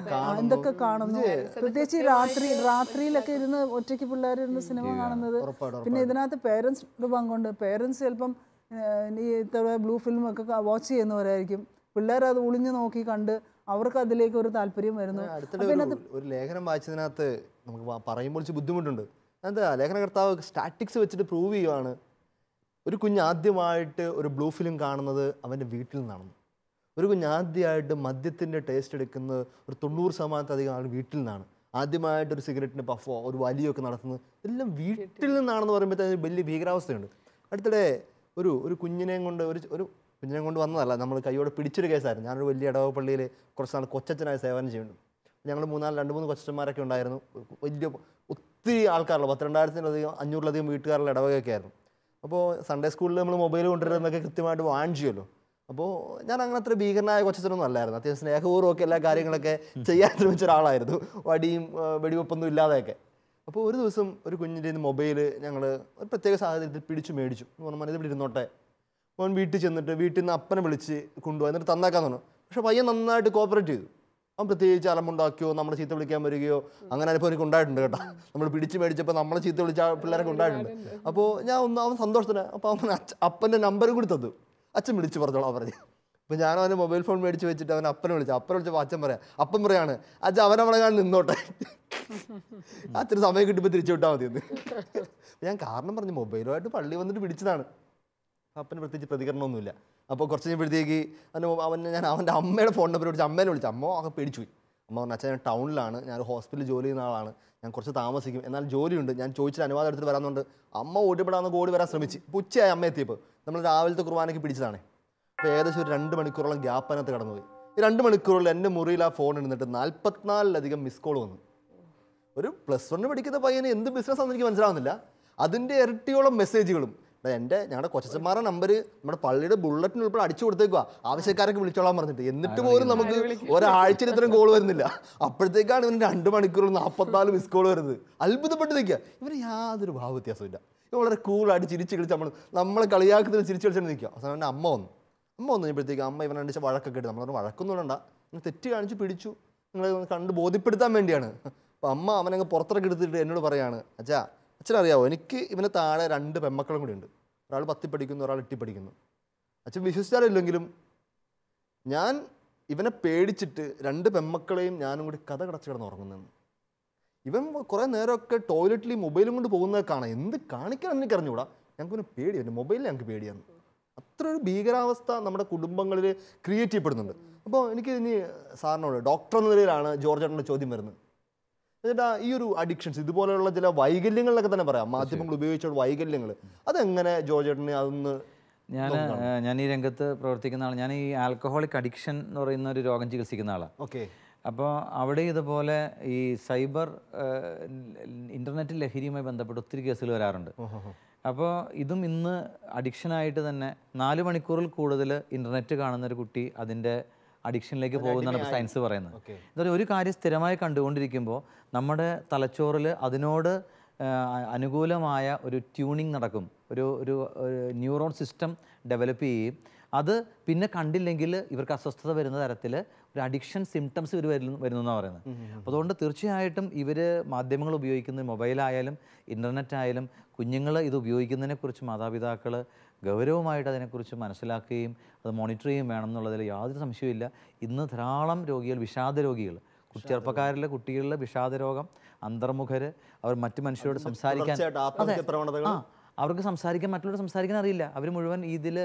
എന്തൊക്കെ കാണുന്നു, പ്രത്യേകിച്ച് രാത്രിയിലൊക്കെ ഇരുന്ന് ഒറ്റയ്ക്ക് പിള്ളേർ ഇരുന്ന് സിനിമ കാണുന്നത്. പിന്നെ ഇതിനകത്ത് പേരൻസിൻ്റെ പങ്കുണ്ട്. പേരൻസ് ചിലപ്പം ഈ ബ്ലൂ ഫിലിമൊക്കെ വാച്ച് ചെയ്യുന്നവരായിരിക്കും. പിള്ളേർ അത് ഒളിഞ്ഞു നോക്കി കണ്ട് അവർക്ക് അതിലേക്ക് ഒരു താല്പര്യം വരുന്നു. ഒരു ലേഖനം വായിച്ചതിനകത്ത് നമുക്ക് പറയുമ്പോൾ ബുദ്ധിമുട്ടുണ്ട്. എന്താ ലേഖനകർത്താവ് സ്റ്റാറ്റിക്സ് വെച്ചിട്ട് പ്രൂവ് ചെയ്യുവാണ്, ഒരു കുഞ്ഞ് ആദ്യമായിട്ട് ഒരു ബ്ലൂ ഫിലിം കാണുന്നത് അവൻ്റെ വീട്ടിൽ നിന്നാണ്. ഒരു കുഞ്ഞ് ആദ്യമായിട്ട് മദ്യത്തിൻ്റെ ടേസ്റ്റ് എടുക്കുന്നത് ഒരു 90% ആൾ വീട്ടിൽ നിന്നാണ്. ആദ്യമായിട്ടൊരു സിഗരറ്റിന് പഫോ ഒരു വലിയൊക്കെ നടത്തുന്നത് എല്ലാം വീട്ടിൽ നിന്നാണെന്ന് പറയുമ്പോഴത്തേക്ക് വലിയ ഭീകരാവസ്ഥയുണ്ട്. അടുത്തിടെ ഒരു കുഞ്ഞിനെ കൊണ്ട് വന്നതല്ല, നമ്മൾ കൈയോടെ പിടിച്ചൊരു കേസായിരുന്നു. ഞാനൊരു വലിയ ഇടവക പള്ളിയിൽ കുറച്ച് നാൾ കൊച്ചച്ഛനായി സേവനം ചെയ്യുന്നുണ്ട്. ഞങ്ങൾ 2-3 കൊച്ചന്മാരൊക്കെ ഉണ്ടായിരുന്നു. വലിയ ഒത്തിരി ആൾക്കാരുള്ള 2,200-500 വീട്ടുകാരുടെ ഇടവകയൊക്കെ ആയിരുന്നു. അപ്പോൾ സൺഡേ സ്കൂളിൽ നമ്മൾ മൊബൈൽ കൊണ്ടുവരുന്നതൊക്കെ കൃത്യമായിട്ട് വാൺ ചെയ്യുമല്ലോ. അപ്പോൾ ഞാൻ അങ്ങനെ അത്ര ഭീകരനായ കൊച്ചനൊന്നും അല്ലായിരുന്നു. അത്യാവശ്യം സ്നേഹപൂർവ്വമൊക്കെ എല്ലാ കാര്യങ്ങളൊക്കെ ചെയ്യാൻ ശ്രമിച്ച ഒരാളായിരുന്നു, വടിയും വെടിവെപ്പൊന്നും ഇല്ലാതെയൊക്കെ. അപ്പോൾ ഒരു ദിവസം ഒരു കുഞ്ഞിൻ്റെ മൊബൈൽ ഞങ്ങൾ ഒരു പ്രത്യേക സാഹചര്യത്തിൽ പിടിച്ചു മേടിച്ചു. ഇത് ഇവിടെ ഇരുന്നോട്ടെ, അവൻ വീട്ടിൽ ചെന്നിട്ട് വീട്ടിൽ നിന്ന് അപ്പനെ വിളിച്ച് കൊണ്ടുപോയി എന്നിട്ട് തന്നാക്കാൻ പറഞ്ഞു. പക്ഷേ പയ്യൻ നന്നായിട്ട് കോപ്പറേറ്റ് ചെയ്തു. അവൻ പ്രത്യേകിച്ച് അലമ്പുണ്ടാക്കിയോ നമ്മളെ ചീത്ത വിളിക്കാൻ വരികയോ അങ്ങനെ അനുഭവം എനിക്ക് ഉണ്ടായിട്ടുണ്ട് കേട്ടോ. നമ്മൾ പിടിച്ച് മേടിച്ചപ്പോൾ നമ്മളെ ചീത്ത വിളിച്ച പിള്ളേരൊക്കെ ഉണ്ടായിട്ടുണ്ട്. അപ്പോൾ അവൻ സന്തോഷത്തിന് അപ്പോൾ അവൻ അപ്പൻ്റെ നമ്പറും കൂടി തന്നു. അച്ഛൻ വിളിച്ച് പറഞ്ഞോളാം പറഞ്ഞു. അപ്പോൾ ഞാനും അവൻ്റെ മൊബൈൽ ഫോൺ മേടിച്ച് വെച്ചിട്ട് അവൻ അപ്പനെ വിളിച്ചപ്പോൾ അപ്പൻ പറയാണ്, അച്ഛൻ അവനവളെ കാണാൻ നിന്നോട്ടെ, അച്ഛന് സമയം കിട്ടുമ്പോൾ തിരിച്ചു വിട്ടാൽ മതിയെന്ന്. ഞാൻ കാരണം പറഞ്ഞു, മൊബൈലുമായിട്ട് പള്ളി വന്നിട്ട് പിടിച്ചതാണ്. അപ്പന് പ്രത്യേകിച്ച് പ്രതികരണമൊന്നുമില്ല. അപ്പോൾ കുറച്ച് കഴിഞ്ഞപ്പോഴത്തേക്ക് ഞാൻ അവൻ്റെ അമ്മയുടെ ഫോൺ നമ്പർ വിളിച്ച് അമ്മേനെ വിളിച്ചു. അമ്മ ഒക്കെ പേടിച്ചു പോയി. അമ്മ പറഞ്ഞു, അച്ഛൻ ഞാൻ ടൗണിലാണ്, ഞാൻ ഹോസ്പിറ്റലിൽ ജോലി ചെയ്യുന്ന ആളാണ്, ഞാൻ കുറച്ച് താമസിക്കും, എന്നാൽ ജോലിയുണ്ട്, ഞാൻ ചോദിച്ചിട്ട് അനുവാദം എടുത്തിട്ട് വരാമെന്നുണ്ട്. അമ്മ ഓടിപ്പെടാന്ന് ഓടി വരാൻ ശ്രമിച്ച്. ഇപ്പോൾ ഉച്ചയായി അമ്മ എത്തിയപ്പോൾ. നമ്മൾ രാവിലത്തെ കുർബാനയ്ക്ക് പിടിച്ചതാണ്. അപ്പോൾ ഏകദേശം ഒരു 2 മണിക്കൂറോളം ഗ്യാപ്പിനകത്ത് കടന്നുപോയി. ഈ 2 മണിക്കൂറിൽ എൻ്റെ മുറിയിൽ ആ ഫോൺ ഇരുന്നിട്ട് 44-ലധികം മിസ് കോൾ വന്നു. ഒരു +1 പഠിക്കുന്ന പയ്യന് എന്ത് ബിസിനസ്സാണെന്ന് എനിക്ക് മനസ്സിലാവുന്നില്ല. അതിൻ്റെ ഇരട്ടിയോളം മെസ്സേജുകളും. ഞങ്ങളുടെ കൊച്ചന്മാരുടെ നമ്പർ നമ്മുടെ പള്ളിയുടെ ബുള്ളറ്റിന് ഉൾപ്പെടെ അടിച്ചു കൊടുത്തേക്കുക, ആവശ്യക്കാരൊക്കെ വിളിച്ചോളാൻ പറഞ്ഞിട്ട്. എന്നിട്ട് പോലും നമുക്ക് ഒരാഴ്ചയിൽ ഇത്രയും കോൾ വരുന്നില്ല. അപ്പോഴത്തേക്കാണ് ഇവന് 2 മണിക്കൂറിൽ 44 മിസ് കോൾ വരുന്നത്. അത്ഭുതപ്പെട്ട് നിൽക്കുക. ഇവന് യാതൊരു ഭാവ വ്യത്യാസമില്ല. ഇവ വളരെ കൂളായിട്ട് ചിരിച്ച് കളിച്ച് നമ്മളെ കളിയാക്കുന്നതിൽ ചിരിച്ച് കളിച്ചാൽ നിൽക്കുക. അവസാനം എൻ്റെ അമ്മ വന്നു കഴിഞ്ഞപ്പോഴത്തേക്ക് അമ്മ ഇവനെ അടിച്ച വഴക്കൊക്കെ ഇട്ട്. നമ്മൾ വഴക്കൊന്നും ഇടണ്ട, തെറ്റ് കാണിച്ച് പിടിച്ചു, നിങ്ങൾ കണ്ട് ബോധ്യപ്പെടുത്താൻ വേണ്ടിയാണ്. അപ്പോൾ അമ്മ അവനങ്ങ് പുറത്തിറക്കി എടുത്തിട്ട് എന്നോട് പറയാണ്, അച്ഛനറിയാവോ, എനിക്ക് ഇവന് താഴെ 2 പെമ്മക്കളും കൂടി ഉണ്ട്. ഒരാൾ 10 പഠിക്കുന്നു, ഒരാൾ 8 പഠിക്കുന്നു. അച്ഛൻ വിശ്വസിച്ചാലില്ലെങ്കിലും ഞാൻ ഇവനെ പേടിച്ചിട്ട് 2 പെമ്മക്കളെയും ഞാനും കൂടി കഥ കടച്ച് കിടന്ന് ഉറങ്ങുന്നതെന്ന്. ഇവൻ കുറേ നേരമൊക്കെ ടോയ്ലറ്റിൽ മൊബൈലും കൊണ്ട് പോകുന്നത് കാണാം. എന്ത് കാണിക്കാൻ എനിക്ക് അറിഞ്ഞുകൂടാ. ഞങ്ങൾക്ക് പിന്നെ പേടിയാണ്, മൊബൈലിൽ ഞങ്ങൾക്ക് പേടിയാണ്. അത്ര ഒരു ഭീകരാവസ്ഥ നമ്മുടെ കുടുംബങ്ങളിൽ ക്രിയേറ്റ് ചെയ്യപ്പെടുന്നുണ്ട്. അപ്പോൾ എനിക്ക് ഇനി സാറിനോട് ഡോക്ടർ എന്ന നിലയിലാണ് ജോർജ് ചേട്ടൻ്റെ ചോദ്യം വരുന്നത്. എന്നിട്ട് ഈ ഒരു അഡിക്ഷൻസ്, ഇതുപോലെയുള്ള ചില വൈകല്യങ്ങളിലൊക്കെ തന്നെ പറയാം, മാധ്യമങ്ങൾ ഉപയോഗിച്ച വൈകല്യങ്ങൾ, അതെങ്ങനെ ജോർജ് ചേട്ടന് അതൊന്ന്? ഞാൻ ഈ രംഗത്ത് പ്രവർത്തിക്കുന്ന ആൾ. ഞാൻ ഈ ആൽക്കഹോളിക് അഡിക്ഷൻ എന്ന് പറയുന്ന ഒരു രോഗം ചികിത്സിക്കുന്ന ആളാണ്. ഓക്കെ. അപ്പോൾ അവിടെ ഇതുപോലെ ഈ സൈബർ ഇൻ്റർനെറ്റ് ലഹരിയുമായി ബന്ധപ്പെട്ട് ഒത്തിരി കേസുകൾ വരാറുണ്ട്. അപ്പോൾ ഇതും ഇന്ന് അഡിക്ഷനായിട്ട് തന്നെ 4 മണിക്കൂറിൽ കൂടുതൽ ഇൻ്റർനെറ്റ് കാണുന്ന ഒരു കുട്ടി അതിൻ്റെ അഡിക്ഷനിലേക്ക് പോകുന്നതാണ് ഇപ്പോൾ സയൻസ് പറയുന്നത്. ഇതൊരു ഒരു കാര്യം സ്ഥിരമായി കണ്ടുകൊണ്ടിരിക്കുമ്പോൾ നമ്മുടെ തലച്ചോറിൽ അതിനോട് അനുകൂലമായ ഒരു ട്യൂണിങ് നടക്കും, ഒരു ന്യൂറോൺ സിസ്റ്റം ഡെവലപ്പ് ചെയ്യുകയും അത് പിന്നെ കണ്ടില്ലെങ്കിൽ ഇവർക്ക് അസ്വസ്ഥത വരുന്ന തരത്തിൽ ഒരു അഡിക്ഷൻ സിംറ്റംസ് ഇവർ വരുന്നു എന്നാണ് പറയുന്നത്. അപ്പോൾ അതുകൊണ്ട് തീർച്ചയായിട്ടും ഇവർ മാധ്യമങ്ങൾ ഉപയോഗിക്കുന്നത്, മൊബൈലായാലും ഇൻ്റർനെറ്റ് ആയാലും, കുഞ്ഞുങ്ങൾ ഇത് ഉപയോഗിക്കുന്നതിനെക്കുറിച്ച് മാതാപിതാക്കൾ ഗൗരവമായിട്ട് അതിനെക്കുറിച്ച് മനസ്സിലാക്കുകയും അത് മോണിറ്റർ ചെയ്യുകയും വേണം എന്നുള്ളതിൽ യാതൊരു സംശയമില്ല. ഇന്ന് ധാരാളം രോഗികൾ, വിഷാദ രോഗികൾ, ചെറുപ്പക്കാരിലെ കുട്ടികളിലെ വിഷാദ രോഗം, അന്തർമുഖർ, അവർ മറ്റു മനുഷ്യരോട് സംസാരിക്കാൻ, അവർക്ക് സംസാരിക്കാൻ, മറ്റുള്ളവർ സംസാരിക്കാൻ അറിയില്ല, അവർ മുഴുവൻ ഇതിൽ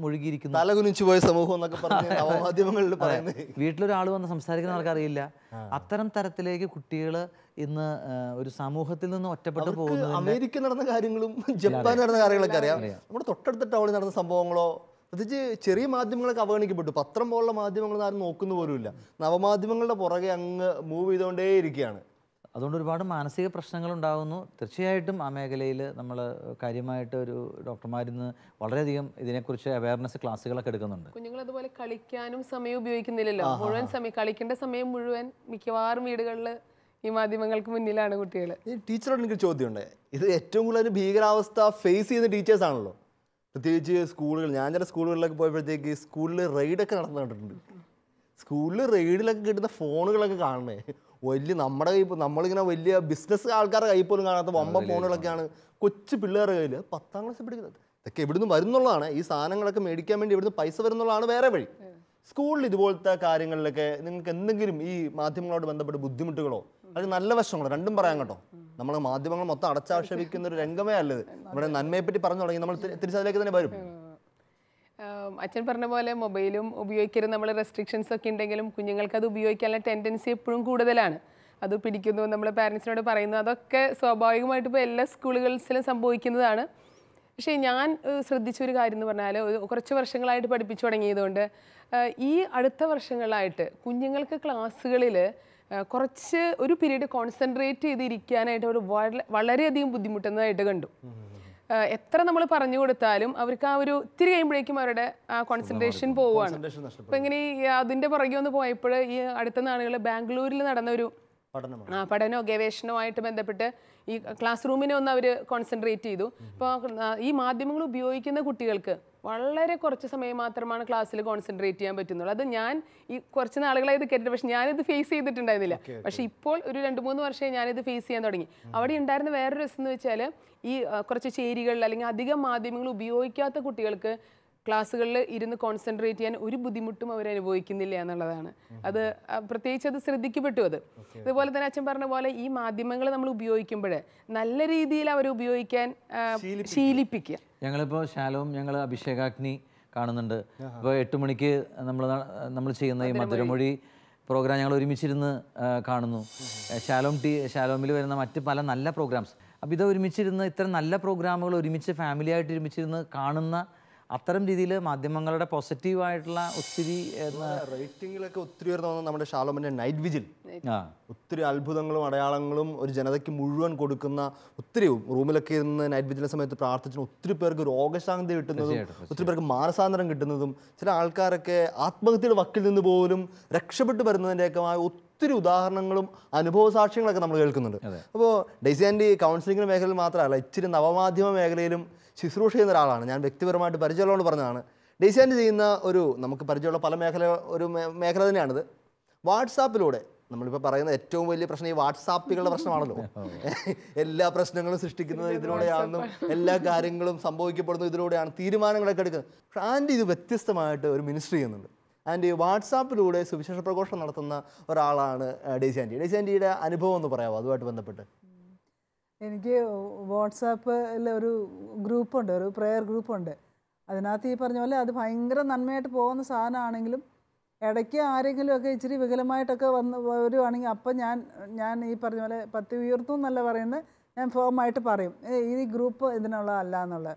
മുഴുകിയിരിക്കുന്നു. തലകുനിച്ചു പോയ സമൂഹം എന്നൊക്കെ പറഞ്ഞ് നവമാധ്യമങ്ങളിൽ പറയുന്നത്. വീട്ടിലൊരാൾ വന്ന് സംസാരിക്കുന്ന ആൾക്കറിയില്ല. അത്തരം തരത്തിലേക്ക് കുട്ടികൾ ഇന്ന് ഒരു സമൂഹത്തിൽ നിന്ന് ഒറ്റപ്പെട്ടു പോകുന്നു. അമേരിക്ക നടന്ന കാര്യങ്ങളും ജപ്പാൻ നടന്ന കാര്യങ്ങളൊക്കെ അറിയാം. നമ്മുടെ തൊട്ടടുത്ത ടൗണിൽ നടന്ന സംഭവങ്ങളോ, പ്രത്യേകിച്ച് ചെറിയ മാധ്യമങ്ങളൊക്കെ അവഗണിക്കപ്പെട്ടു. പത്രം പോലുള്ള മാധ്യമങ്ങൾ ആരും നോക്കുന്ന പോലുമില്ല. നവമാധ്യമങ്ങളുടെ പുറകെ അങ്ങ് മൂവ് ചെയ്തുകൊണ്ടേയിരിക്കുകയാണ്. അതുകൊണ്ട് ഒരുപാട് മാനസിക പ്രശ്നങ്ങൾ ഉണ്ടാകുന്നു. തീർച്ചയായിട്ടും ആ മേഖലയിൽ നമ്മൾ കാര്യമായിട്ട് ഒരു ഡോക്ടർമാരിൽ നിന്ന് വളരെയധികം ഇതിനെക്കുറിച്ച് അവയർനെസ് ക്ലാസ്സുകളൊക്കെ എടുക്കുന്നുണ്ട്. കുഞ്ഞുങ്ങൾ അതുപോലെ കളിക്കാനും സമയം ഉപയോഗിക്കുന്നില്ലല്ലോ. മുഴുവൻ സമയം കളിക്കേണ്ട സമയം മുഴുവൻ മിക്കവാറും വീടുകളിൽ ഈ മാധ്യമങ്ങൾക്ക് മുന്നിലാണ് കുട്ടികൾ. ഈ ടീച്ചറോട് എനിക്ക് ചോദ്യമുണ്ട്. ഇത് ഏറ്റവും കൂടുതൽ ഭീകരാവസ്ഥ ഫേസ് ചെയ്യുന്ന ടീച്ചേഴ്സ് ആണല്ലോ, പ്രത്യേകിച്ച് സ്കൂളുകൾ. ഞാൻ ചില സ്കൂളുകളിലൊക്കെ പോയപ്പോഴത്തേക്ക് സ്കൂളിൽ റെയ്ഡൊക്കെ നടന്നു കണ്ടിട്ടുണ്ട്. സ്കൂളിൽ റെയ്ഡിലൊക്കെ കിട്ടുന്ന ഫോണുകളൊക്കെ കാണണേ വലിയ നമ്മുടെ കയ്യിൽ, നമ്മളിങ്ങനെ വലിയ ബിസിനസ് ആൾക്കാരുടെ കയ്യിൽ പോലും കാണാത്ത വമ്പ ഫോണുകളൊക്കെയാണ് കൊച്ചു പിള്ളേരുടെ കയ്യിൽ. 10ാം ക്ലാസ്സിൽ പഠിക്കുന്നത്. ഇതൊക്കെ എവിടുന്ന് വരുന്നുള്ളതാണ്. ഈ സാധനങ്ങളൊക്കെ മേടിക്കാൻ വേണ്ടി ഇവിടുന്ന് പൈസ വരുന്നുള്ളതാണ് വേറെ വഴി. സ്കൂളിൽ ഇതുപോലത്തെ കാര്യങ്ങളിലൊക്കെ നിങ്ങൾക്ക് എന്തെങ്കിലും ഈ മാധ്യമങ്ങളോട് ബന്ധപ്പെട്ട് ബുദ്ധിമുട്ടുകളോ അത് നല്ല വശങ്ങളോ രണ്ടും പറയാൻ കേട്ടോ. നമ്മൾ മാധ്യമങ്ങൾ മൊത്തം അടച്ചാക്ഷേപിക്കുന്ന ഒരു രംഗമേ അല്ലത്. നമ്മുടെ നന്മയെപ്പറ്റി പറഞ്ഞു തുടങ്ങി നമ്മൾ തിരിച്ചതിലേക്ക് തന്നെ വരും. അച്ഛൻ പറഞ്ഞ പോലെ മൊബൈലും ഉപയോഗിക്കരുത്, നമ്മൾ റെസ്ട്രിക്ഷൻസ് ഒക്കെ ഉണ്ടെങ്കിലും കുഞ്ഞുങ്ങൾക്ക് അത് ഉപയോഗിക്കാനുള്ള ടെൻഡൻസി എപ്പോഴും കൂടുതലാണ്. അത് പിടിക്കുന്നു, നമ്മൾ പാരൻസിനോട് പറയുന്നു, അതൊക്കെ സ്വാഭാവികമായിട്ട് ഇപ്പോൾ എല്ലാ സ്കൂളുകളിലും സംഭവിക്കുന്നതാണ്. പക്ഷേ ഞാൻ ശ്രദ്ധിച്ചൊരു കാര്യം എന്ന് പറഞ്ഞാൽ കുറച്ച് വർഷങ്ങളായിട്ട് പഠിപ്പിച്ചു തുടങ്ങിയതുകൊണ്ട് ഈ അടുത്ത വർഷങ്ങളായിട്ട് കുഞ്ഞുങ്ങൾക്ക് ക്ലാസ്സുകളിൽ കുറച്ച് ഒരു പീരീഡ് കോൺസെൻട്രേറ്റ് ചെയ്തിരിക്കാനായിട്ട് അവർ വളരെയധികം ബുദ്ധിമുട്ടുന്നതായിട്ട് കണ്ടു. എത്ര നമ്മൾ പറഞ്ഞു കൊടുത്താലും അവർക്ക് ആ ഒരു ഇത്തിരി കഴിയുമ്പോഴേക്കും അവരുടെ ആ കോൺസെൻട്രേഷൻ പോവുകയാണ്. അപ്പം ഇങ്ങനെ അതിൻ്റെ പുറകെ ഒന്ന് പോയപ്പോൾ ഈ അടുത്ത നാളുകളിൽ ബാംഗ്ലൂരിൽ നടന്ന ഒരു പഠനമോ ഗവേഷണവുമായിട്ട് ബന്ധപ്പെട്ട് ഈ ക്ലാസ് റൂമിനെ ഒന്ന് അവർ കോൺസെൻട്രേറ്റ് ചെയ്തു. അപ്പോൾ ഈ മാധ്യമങ്ങൾ ഉപയോഗിക്കുന്ന കുട്ടികൾക്ക് വളരെ കുറച്ച് സമയം മാത്രമാണ് ക്ലാസ്സിൽ കോൺസെൻട്രേറ്റ് ചെയ്യാൻ പറ്റുന്നുള്ളൂ. അത് ഞാൻ ഈ കുറച്ച് നാളുകളായി ഇത് കേട്ടിട്ട്, പക്ഷെ ഞാനിത് ഫേസ് ചെയ്തിട്ടുണ്ടായിരുന്നില്ല. പക്ഷെ ഇപ്പോൾ ഒരു 2-3 വർഷമായി ഞാനിത് ഫേസ് ചെയ്യാൻ തുടങ്ങി. അവിടെ ഉണ്ടായിരുന്ന വേറൊരു രസം എന്ന് വെച്ചാൽ ഈ കുറച്ച് ചേരികളിൽ അല്ലെങ്കിൽ അധികം മാധ്യമങ്ങൾ ഉപയോഗിക്കാത്ത കുട്ടികൾക്ക് ക്ലാസ്സുകളിൽ ഇരുന്ന് കോൺസെൻട്രേറ്റ് ചെയ്യാൻ ഒരു ബുദ്ധിമുട്ടും അവർ അനുഭവിക്കുന്നില്ല എന്നുള്ളതാണ്. അത് പ്രത്യേകിച്ച് അത് ശ്രദ്ധിക്കപ്പെട്ടു. അത് ഇതുപോലെ തന്നെ അച്ഛൻ പറഞ്ഞ പോലെ ഈ മാധ്യമങ്ങൾ നമ്മൾ ഉപയോഗിക്കുമ്പോൾ നല്ല രീതിയിൽ അവർ ഉപയോഗിക്കാൻ ശീലിപ്പിക്കുക. ഞങ്ങളിപ്പോൾ ശാലോം ഞങ്ങൾ അഭിഷേകാഗ്നി കാണുന്നുണ്ട്. ഇപ്പോൾ 8 മണിക്ക് നമ്മൾ ചെയ്യുന്ന ഈ മധുരമൊഴി പ്രോഗ്രാം ഞങ്ങൾ ഒരുമിച്ചിരുന്ന് കാണുന്നു. ശാലോമിൽ വരുന്ന മറ്റ് പല നല്ല പ്രോഗ്രാംസ്. അപ്പോൾ ഇത് ഒരുമിച്ചിരുന്ന് ഇത്തരം നല്ല പ്രോഗ്രാമുകൾ ഒരുമിച്ച് ഫാമിലിയായിട്ട് ഒരുമിച്ചിരുന്ന് കാണുന്ന അത്തരം രീതിയിൽ മാധ്യമങ്ങളുടെ പോസിറ്റീവായിട്ടുള്ള ഒത്തിരി റേറ്റിംഗിലൊക്കെ ഒത്തിരി ഉയർന്നു വന്ന നമ്മുടെ ശാലോമിൻ്റെ നൈറ്റ് വിജിൽ ഒത്തിരി അത്ഭുതങ്ങളും അടയാളങ്ങളും ഒരു ജനതയ്ക്ക് മുഴുവൻ കൊടുക്കുന്ന, ഒത്തിരി റൂമിലൊക്കെ ഇരുന്ന് നൈറ്റ് വിജിലിൻ്റെ സമയത്ത് പ്രാർത്ഥിച്ചിട്ട് ഒത്തിരി പേർക്ക് രോഗശാന്തി കിട്ടുന്നതും ഒത്തിരി പേർക്ക് മാനസാന്തരം കിട്ടുന്നതും ചില ആൾക്കാരൊക്കെ ആത്മഹത്യയുടെ വക്കിൽ നിന്ന് പോലും രക്ഷപ്പെട്ടു വരുന്നതിൻ്റെയൊക്കെ ഒത്തിരി ഉദാഹരണങ്ങളും അനുഭവ സാക്ഷ്യങ്ങളൊക്കെ നമ്മൾ കേൾക്കുന്നുണ്ട്. അപ്പോൾ ഡെയ്സി ആൻറ്റി കൗൺസിലിംഗ് മേഖലയിൽ മാത്രമല്ല ഇച്ചിരി നവമാധ്യമ മേഖലയിലും ശുശ്രൂഷ ചെയ്യുന്ന ഒരാളാണ്. ഞാൻ വ്യക്തിപരമായിട്ട് പരിചയമുള്ളതുകൊണ്ട് പറഞ്ഞതാണ്. ഡെയ്സി ആൻറ്റി ചെയ്യുന്ന നമുക്ക് പരിചയമുള്ള പല മേഖല തന്നെയാണിത്. വാട്സാപ്പിലൂടെ നമ്മളിപ്പോൾ പറയുന്ന ഏറ്റവും വലിയ പ്രശ്നം ഈ വാട്സാപ്പുകളുടെ പ്രശ്നമാണല്ലോ. എല്ലാ പ്രശ്നങ്ങളും സൃഷ്ടിക്കുന്നത് ഇതിലൂടെയാണെന്നും എല്ലാ കാര്യങ്ങളും സംഭവിക്കപ്പെടുന്നത് ഇതിലൂടെയാണ്, തീരുമാനങ്ങളൊക്കെ എടുക്കുന്നത്. പക്ഷേ ആൻറ്റി ഇത് വ്യത്യസ്തമായിട്ട് ഒരു മിനിസ്ട്രി ചെയ്യുന്നുണ്ട്. ആൻറ്റി വാട്സാപ്പിലൂടെ സുവിശേഷ പ്രഘോഷണം നടത്തുന്ന ഒരാളാണ് ഡെയ്സി ആൻറ്റി. ഡെയ്സി ആൻറ്റിയുടെ അനുഭവം ഒന്ന് പറയാമോ അതുമായിട്ട് ബന്ധപ്പെട്ട്? എനിക്ക് വാട്സാപ്പിൽ ഒരു ഗ്രൂപ്പുണ്ട്, ഒരു പ്രെയർ ഗ്രൂപ്പുണ്ട്. അതിനകത്ത് ഈ പറഞ്ഞ പോലെ അത് ഭയങ്കര നന്മയായിട്ട് പോകുന്ന സാധനമാണെങ്കിലും ഇടയ്ക്ക് ആരെങ്കിലുമൊക്കെ ഇച്ചിരി വികലമായിട്ടൊക്കെ വരുവാണെങ്കിൽ അപ്പം ഞാൻ ഈ പറഞ്ഞ പോലെ പത്തി ഉയർത്തും എന്നല്ല പറയുന്നത്, ഞാൻ ഫോമായിട്ട് പറയും ഈ ഗ്രൂപ്പ് ഇതിനുള്ളതല്ല എന്നുള്ളത്.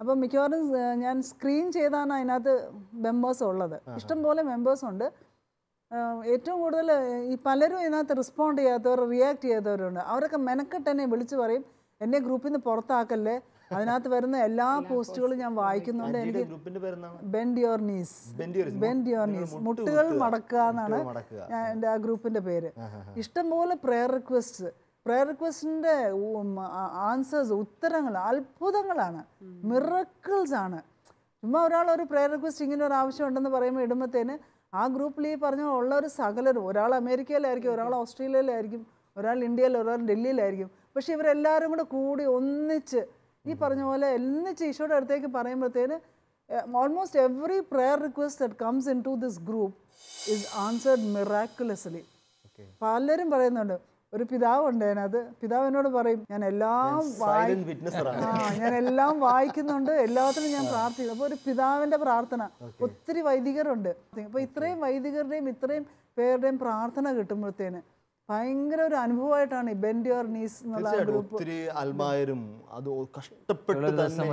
അപ്പം മിക്കവാറും ഞാൻ സ്ക്രീൻ ചെയ്താണ് അതിനകത്ത് മെമ്പേഴ്സ് ഉള്ളത്. ഇഷ്ടംപോലെ മെമ്പേഴ്സുണ്ട്. ഏറ്റവും കൂടുതൽ ഈ പലരും ഇതിനകത്ത് റെസ്പോണ്ട് ചെയ്യാത്തവർ, റിയാക്ട് ചെയ്യാത്തവരുണ്ട്. അവരൊക്കെ മെനക്കെട്ട് എന്നെ വിളിച്ച് പറയും എന്നെ ഗ്രൂപ്പിൽ നിന്ന് പുറത്താക്കല്ലേ, അതിനകത്ത് വരുന്ന എല്ലാ പോസ്റ്റുകളും ഞാൻ വായിക്കുന്നുണ്ട്. എനിക്ക് ബെൻഡ് യുവർ നീസ് മുട്ടുകൾ മടക്കുക എന്നാണ് എൻ്റെ ആ ഗ്രൂപ്പിൻ്റെ പേര്. ഇഷ്ടംപോലെ പ്രെയർ റിക്വസ്റ്റിൻ്റെ ആൻസേഴ്സ്, ഉത്തരങ്ങൾ അത്ഭുതങ്ങളാണ്, മിറക്കിൾസ് ആണ്. ചുമ്മാ ഒരാൾ ഒരു പ്രെയർ റിക്വസ്റ്റ് ഇങ്ങനെ ഒരു ആവശ്യം ഉണ്ടെന്ന് പറയുമ്പോൾ ഇടുമ്പോഴത്തേന് ആ ഗ്രൂപ്പിൽ ഈ പറഞ്ഞ ഉള്ളൊരു സകലരും, ഒരാൾ അമേരിക്കയിലായിരിക്കും, ഒരാൾ ഓസ്ട്രേലിയയിലായിരിക്കും, ഒരാൾ ഇന്ത്യയിൽ, ഒരാൾ ഡൽഹിയിലായിരിക്കും. പക്ഷെ ഇവരെല്ലാവരും കൂടി ഒന്നിച്ച് ഈ പറഞ്ഞ പോലെ ഒന്നിച്ച് ഈശോയുടെ അടുത്തേക്ക് പറയുമ്പോഴത്തേന് almost every prayer request that comes in to this group is answered miraculously. പലരും പറയുന്നുണ്ട്. ഒരു പിതാവുണ്ട് അതിനകത്ത്. പിതാവ് എന്നോട് പറയും ഞാൻ എല്ലാം വായിക്കുന്നുണ്ട്, എല്ലാത്തിനും ഞാൻ പ്രാർത്ഥിക്കുന്നു. അപ്പോൾ ഒരു പിതാവിൻ്റെ പ്രാർത്ഥന, ഒത്തിരി വൈദികരുണ്ട്. അപ്പോൾ ഇത്രയും വൈദികരുടെയും ഇത്രയും പേരുടെയും പ്രാർത്ഥന കിട്ടുമ്പോഴത്തേന് ഭയങ്കര ഒരു അനുഭവമായിട്ടാണ് ഈ ബെൻഡ് യുവർ നീസ് എന്നുള്ള ഗ്രൂപ്പ്.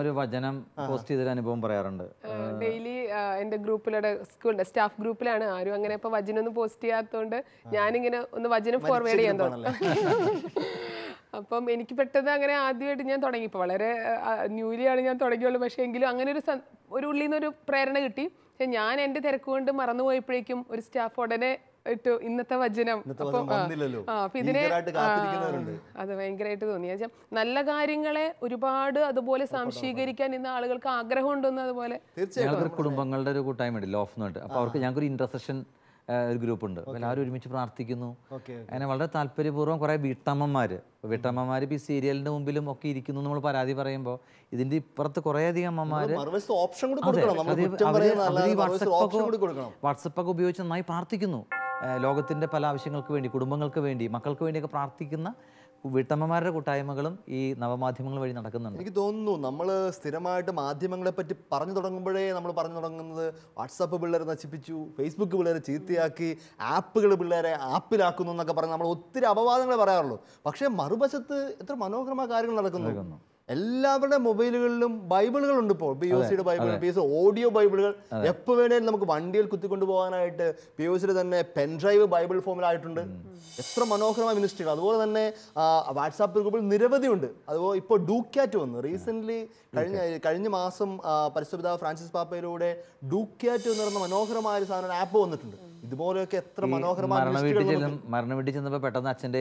ഒരു വചനം പോസ്റ്റ് ചെയ്തൊരു അനുഭവം പറയാറുണ്ട്. ഡെയിലി എൻ്റെ ഗ്രൂപ്പിലൂടെ സ്കൂളിൻ്റെ സ്റ്റാഫ് ഗ്രൂപ്പിലാണ്, ആരും അങ്ങനെ ഇപ്പോൾ വചനം ഒന്നും പോസ്റ്റ് ചെയ്യാത്തതുകൊണ്ട് ഞാനിങ്ങനെ ഒന്ന് വചനം ഫോർവേഡ് ചെയ്യാൻ തുടങ്ങി. അപ്പം എനിക്ക് പെട്ടെന്ന് അങ്ങനെ ആദ്യമായിട്ട് ഞാൻ തുടങ്ങി, ഇപ്പോൾ വളരെ ന്യൂലിയാണ് ഞാൻ തുടങ്ങിയുള്ളൂ, പക്ഷേ എങ്കിലും അങ്ങനെ ഒരു ഉള്ളിൽ നിന്നൊരു പ്രേരണ കിട്ടി. പക്ഷെ ഞാൻ എൻ്റെ തിരക്ക് കൊണ്ട് മറന്നുപോയപ്പോഴേക്കും ഒരു സ്റ്റാഫ് ഉടനെ ഇട്ടു ഇന്നത്തെ വചനം. അപ്പൊ ഇതിനെ അത് ഭയങ്കരമായിട്ട് തോന്നി. നല്ല കാര്യങ്ങളെ ഒരുപാട് അതുപോലെ സംശീകരിക്കാൻ ഇന്ന് ആളുകൾക്ക് ആഗ്രഹം ഉണ്ടെന്ന്. അതുപോലെ തീർച്ചയായും കുടുംബങ്ങളുടെ ഒരു കൂട്ടായ്മ ഉണ്ട്, ലോഫ് എന്ന് പറഞ്ഞിട്ട്. അപ്പോൾ അവർക്ക് ഞങ്ങൾക്കൊരു ഇന്റർസെഷൻ ഒരു ഗ്രൂപ്പ് ഉണ്ട്. എല്ലാവരും ഒരുമിച്ച് പ്രാർത്ഥിക്കുന്നു. അങ്ങനെ വളരെ താല്പര്യപൂർവ്വം കുറേ വീട്ടമ്മമാർ ഇപ്പോൾ ഈ സീരിയലിന്റെ മുമ്പിലും ഒക്കെ ഇരിക്കുന്നു നമ്മൾ പരാതി പറയുമ്പോൾ ഇതിന്റെ ഇപ്പുറത്ത് കുറേയധികം അമ്മമാർ വാട്സപ്പൊക്കെ ഉപയോഗിച്ച് നന്നായി പ്രാർത്ഥിക്കുന്നു. ലോകത്തിന്റെ പല ആവശ്യങ്ങൾക്ക് വേണ്ടി, കുടുംബങ്ങൾക്ക് വേണ്ടി, മക്കൾക്ക് വേണ്ടിയൊക്കെ പ്രാർത്ഥിക്കുന്ന വീട്ടമ്മമാരുടെ കൂട്ടായ്മകളും ഈ നവമാധ്യമങ്ങൾ വഴി നടക്കുന്നുണ്ട്. എനിക്ക് തോന്നുന്നു നമ്മൾ സ്ഥിരമായിട്ട് മാധ്യമങ്ങളെ പറ്റി പറഞ്ഞു തുടങ്ങുമ്പോഴേ നമ്മൾ പറഞ്ഞു തുടങ്ങുന്നത് വാട്സാപ്പ് പിള്ളേരെ നശിപ്പിച്ചു, ഫേസ്ബുക്ക് പിള്ളേരെ ചീത്തയാക്കി, ആപ്പുകൾ പിള്ളേരെ ആപ്പിലാക്കുന്നു എന്നൊക്കെ പറഞ്ഞ് നമ്മൾ ഒത്തിരി അപവാദങ്ങളെ പറയാറുള്ളൂ. പക്ഷേ മറുവശത്ത് എത്ര മനോഹരമായ കാര്യങ്ങൾ നടക്കുന്നു. എല്ലാവരുടെ മൊബൈലുകളിലും ബൈബിളുകളുണ്ട്. ഇപ്പോൾ POCയുടെ ബൈബിൾ, POC ഓഡിയോ ബൈബിളുകൾ എപ്പോൾ വേണേലും നമുക്ക് വണ്ടിയിൽ കുത്തിക്കൊണ്ടു പോകാനായിട്ട് POCയുടെ തന്നെ പെൻഡ്രൈവ് ബൈബിൾ ഫോമിലായിട്ടുണ്ട്. എത്ര മനോഹരമായ മിനിസ്ട്രികൾ. അതുപോലെ തന്നെ വാട്സാപ്പ് ഗ്രൂപ്പിൽ നിരവധിയുണ്ട്. അതുപോലെ ഇപ്പോൾ ഡൂക്യാറ്റ് വന്നു റീസെൻ്റ്ലി, കഴിഞ്ഞ മാസം പരിശുദ്ധ ഫ്രാൻസിസ് പാപ്പയിലൂടെ ഡൂക്യാറ്റ് എന്ന് പറയുന്ന മനോഹരമായ ഒരു സാധനം ആപ്പ് വന്നിട്ടുണ്ട്. ഇതുപോലെയൊക്കെ എത്ര മനോഹരമായ മരണ വീട്ടിൽ ചെന്നപ്പോൾ പെട്ടെന്ന് അച്ഛൻ്റെ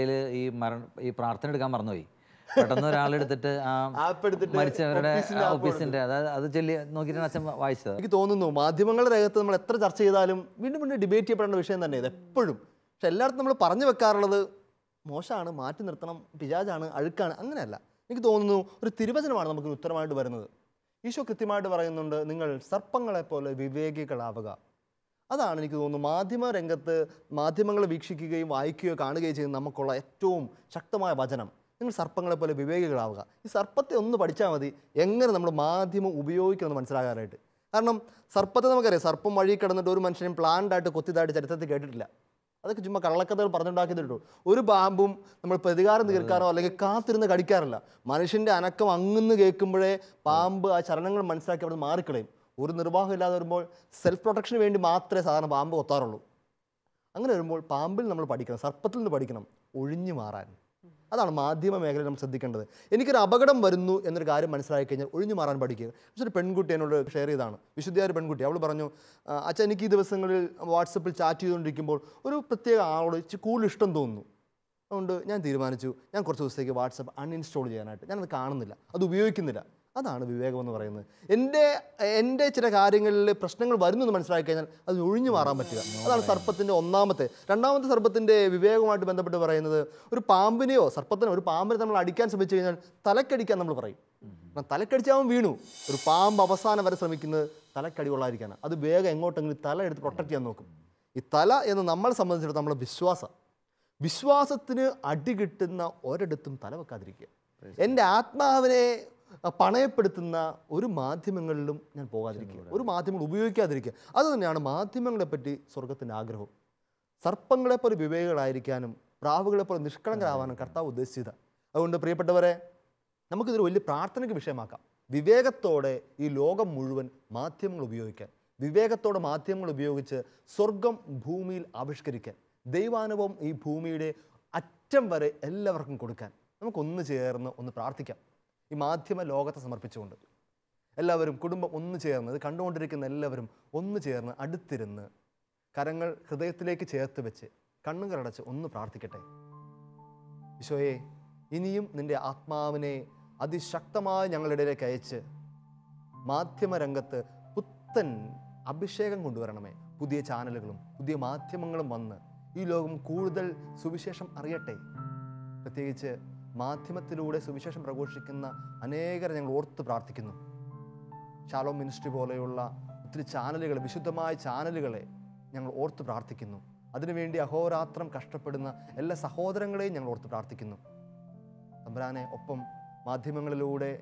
ഈ പ്രാർത്ഥന എടുക്കാൻ മറന്നുപോയി. പെട്ടെന്ന് ഒരാളെടുത്തിട്ട് മരിച്ചവരുടെ ഓഫീസിന്റെ അത് ചൊല്ലി നോക്കിയിട്ടാണ് അച്ഛൻ വായിച്ചത്. എനിക്ക് തോന്നുന്നു മാധ്യമങ്ങളുടെ രംഗത്ത് നമ്മൾ എത്ര ചർച്ച ചെയ്താലും വീണ്ടും വീണ്ടും ഡിബേറ്റ് ചെയ്യപ്പെടേണ്ട വിഷയം തന്നെ ഇത് എപ്പോഴും. പക്ഷെ എല്ലായിടത്തും നമ്മൾ പറഞ്ഞു വെക്കാറുള്ളത് മോശമാണ്, മാറ്റി നിർത്തണം, പിശാചാണ്, അഴുക്കാണ്. അങ്ങനെയല്ല. എനിക്ക് തോന്നുന്നു ഒരു തിരുവചനമാണ് നമുക്ക് ഉത്തരമായിട്ട് വരുന്നത്. ഈശോ കൃത്യമായിട്ട് പറയുന്നുണ്ട്, നിങ്ങൾ സർപ്പങ്ങളെ പോലെ വിവേകികളാവുക. അതാണ് എനിക്ക് തോന്നുന്നു മാധ്യമ രംഗത്ത് മാധ്യമങ്ങളെ വീക്ഷിക്കുകയും വായിക്കുകയോ കാണുകയോ ചെയ്യുന്ന നമുക്കുള്ള ഏറ്റവും ശക്തമായ വചനം. നിങ്ങൾ സർപ്പങ്ങളെ പോലെ വിവേകികളാവുക. ഈ സർപ്പത്തെ ഒന്ന് പഠിച്ചാൽ മതി എങ്ങനെ നമ്മൾ മാധ്യമം ഉപയോഗിക്കണമെന്ന് മനസ്സിലാകാനായിട്ട്. കാരണം സർപ്പത്തെ നമുക്കറിയാം, സർപ്പം വഴി കിടന്നിട്ട് ഒരു മനുഷ്യനും പ്ലാൻഡായിട്ട് കൊത്തിയതായിട്ട് ചരിത്രത്തിൽ കേട്ടിട്ടില്ല. അതൊക്കെ ചുമ്മാ കള്ളക്കഥകൾ പറഞ്ഞുണ്ടാക്കിയിട്ടുള്ളൂ. ഒരു പാമ്പും നമ്മൾ പ്രതികാരം തീർക്കാനോ അല്ലെങ്കിൽ കാത്തിരുന്ന് കടിക്കാറില്ല. മനുഷ്യൻ്റെ അനക്കം അങ്ങുന്ന് കേൾക്കുമ്പോഴേ പാമ്പ് ആ ചലനങ്ങൾ മനസ്സിലാക്കി അവിടെ മാറിക്കളയും. ഒരു നിർവാഹം ഇല്ലാതെ വരുമ്പോൾ സെൽഫ് പ്രൊട്ടക്ഷന് വേണ്ടി മാത്രമേ സാധാരണ പാമ്പ് കൊത്താറുള്ളൂ. അങ്ങനെ വരുമ്പോൾ പാമ്പിൽ നമ്മൾ പഠിക്കണം, സർപ്പത്തിൽ നിന്ന് പഠിക്കണം ഒഴിഞ്ഞു മാറാൻ. അതാണ് മാധ്യമ മേഖലയിൽ നമ്മൾ ശ്രദ്ധിക്കേണ്ടത്. എനിക്കൊരു അപകടം വരുന്നു എന്നൊരു കാര്യം മനസ്സിലാക്കി കഴിഞ്ഞാൽ ഒഴിഞ്ഞു മാറാൻ പഠിക്കുക. പക്ഷേ ഒരു പെൺകുട്ടി എന്നോട് ഷെയർ ചെയ്താണ്, വിശുദ്ധിയായ ഒരു പെൺകുട്ടി. അവൾ പറഞ്ഞു, അച്ഛാ എനിക്ക് ഈ ദിവസങ്ങളിൽ വാട്സപ്പിൽ ചാറ്റ് ചെയ്തുകൊണ്ടിരിക്കുമ്പോൾ ഒരു പ്രത്യേക ആളോട് കൂടുതൽ ഇഷ്ടം തോന്നുന്നു. അതുകൊണ്ട് ഞാൻ തീരുമാനിച്ചു ഞാൻ കുറച്ച് ദിവസത്തേക്ക് വാട്സപ്പ് അൺഇൻസ്റ്റാൾ ചെയ്യാനായിട്ട്. ഞാനത് കാണുന്നില്ല, അത് ഉപയോഗിക്കുന്നില്ല. അതാണ് വിവേകം എന്ന് പറയുന്നത്. എൻ്റെ ചില കാര്യങ്ങളിൽ പ്രശ്നങ്ങൾ വരുന്നെന്ന് മനസ്സിലാക്കി കഴിഞ്ഞാൽ അത് ഒഴിഞ്ഞു മാറാൻ പറ്റുക. അതാണ് സർപ്പത്തിൻ്റെ ഒന്നാമത്തെ. രണ്ടാമത്തെ സർപ്പത്തിൻ്റെ വിവേകവുമായിട്ട് ബന്ധപ്പെട്ട് പറയുന്നത്, ഒരു പാമ്പിനെയോ സർപ്പത്തിനോ ഒരു പാമ്പിനെ നമ്മൾ അടിക്കാൻ ശ്രമിച്ചു കഴിഞ്ഞാൽ തലക്കടിക്കാൻ നമ്മൾ പറയും. തലക്കടിച്ചാവും വീണു. ഒരു പാമ്പ് അവസാനം വരെ ശ്രമിക്കുന്നത് തലക്കടി കൊള്ളാതിരിക്കാനാണ്. അത് വേഗം എങ്ങോട്ടെങ്കിലും തല എടുത്ത് പ്രൊട്ടക്ട് ചെയ്യാൻ നോക്കും. ഈ തല എന്ന് നമ്മളെ സംബന്ധിച്ചിടത്തോളം നമ്മളെ വിശ്വാസത്തിന് അടി കിട്ടുന്ന ഒരിടത്തും തല വെക്കാതിരിക്കുക. എൻ്റെ ആത്മാവിനെ പണയപ്പെടുത്തുന്ന ഒരു മാധ്യമങ്ങളിലും ഞാൻ പോകാതിരിക്കുക, ഒരു മാധ്യമങ്ങൾ ഉപയോഗിക്കാതിരിക്കുക. അതുതന്നെയാണ് മാധ്യമങ്ങളെപ്പറ്റി സ്വർഗത്തിൻ്റെ ആഗ്രഹം. സർപ്പങ്ങളെപ്പോലെ വിവേകികളായിരിക്കാനും പ്രാവുകളെപ്പോലെ നിഷ്കളങ്കരാവാനും കർത്താവ് ഉദ്ദേശിച്ചത്. അതുകൊണ്ട് പ്രിയപ്പെട്ടവരെ, നമുക്കിതൊരു വലിയ പ്രാർത്ഥനയ്ക്ക് വിഷയമാക്കാം. വിവേകത്തോടെ ഈ ലോകം മുഴുവൻ മാധ്യമങ്ങൾ ഉപയോഗിക്കാൻ, വിവേകത്തോടെ മാധ്യമങ്ങൾ ഉപയോഗിച്ച് സ്വർഗം ഭൂമിയിൽ ആവിഷ്കരിക്കാൻ, ദൈവാനുഭവം ഈ ഭൂമിയുടെ അറ്റം വരെ എല്ലാവർക്കും കൊടുക്കാൻ നമുക്കൊന്ന് ചേർന്ന് ഒന്ന് പ്രാർത്ഥിക്കാം. ഈ മാധ്യമ ലോകത്തെ സമർപ്പിച്ചുകൊണ്ട് എല്ലാവരും കുടുംബം ഒന്ന് ചേർന്ന്, ഇത് കണ്ടുകൊണ്ടിരിക്കുന്ന എല്ലാവരും ഒന്ന് ചേർന്ന് അടുത്തിരുന്ന് കരങ്ങൾ ഹൃദയത്തിലേക്ക് ചേർത്ത് വെച്ച് കണ്ണുകളടച്ച് ഒന്ന് പ്രാർത്ഥിക്കട്ടെ. ഈശോയെ, ഇനിയും നിൻ്റെ ആത്മാവിനെ അതിശക്തമായി ഞങ്ങളുടെ ഇടയിലേക്ക് അയച്ച് മാധ്യമരംഗത്ത് പുത്തൻ അഭിഷേകം കൊണ്ടുവരണമേ. പുതിയ ചാനലുകളും പുതിയ മാധ്യമങ്ങളും വന്ന് ഈ ലോകം കൂടുതൽ സുവിശേഷം അറിയട്ടെ. പ്രത്യേകിച്ച് മാധ്യമത്തിലൂടെ സുവിശേഷം പ്രഘോഷിക്കുന്ന അനേകരെ ഞങ്ങൾ ഓർത്ത് പ്രാർത്ഥിക്കുന്നു. ഷാലോം മിനിസ്ട്രി പോലെയുള്ള ഒത്തിരി ചാനലുകൾ, വിശുദ്ധമായ ചാനലുകളെ ഞങ്ങൾ ഓർത്ത് പ്രാർത്ഥിക്കുന്നു. അതിനുവേണ്ടി അഹോരാത്രം കഷ്ടപ്പെടുന്ന എല്ലാ സഹോദരങ്ങളെയും ഞങ്ങൾ ഓർത്ത് പ്രാർത്ഥിക്കുന്നു. തമ്പുരാനെ, ഒപ്പം മാധ്യമങ്ങളിലൂടെ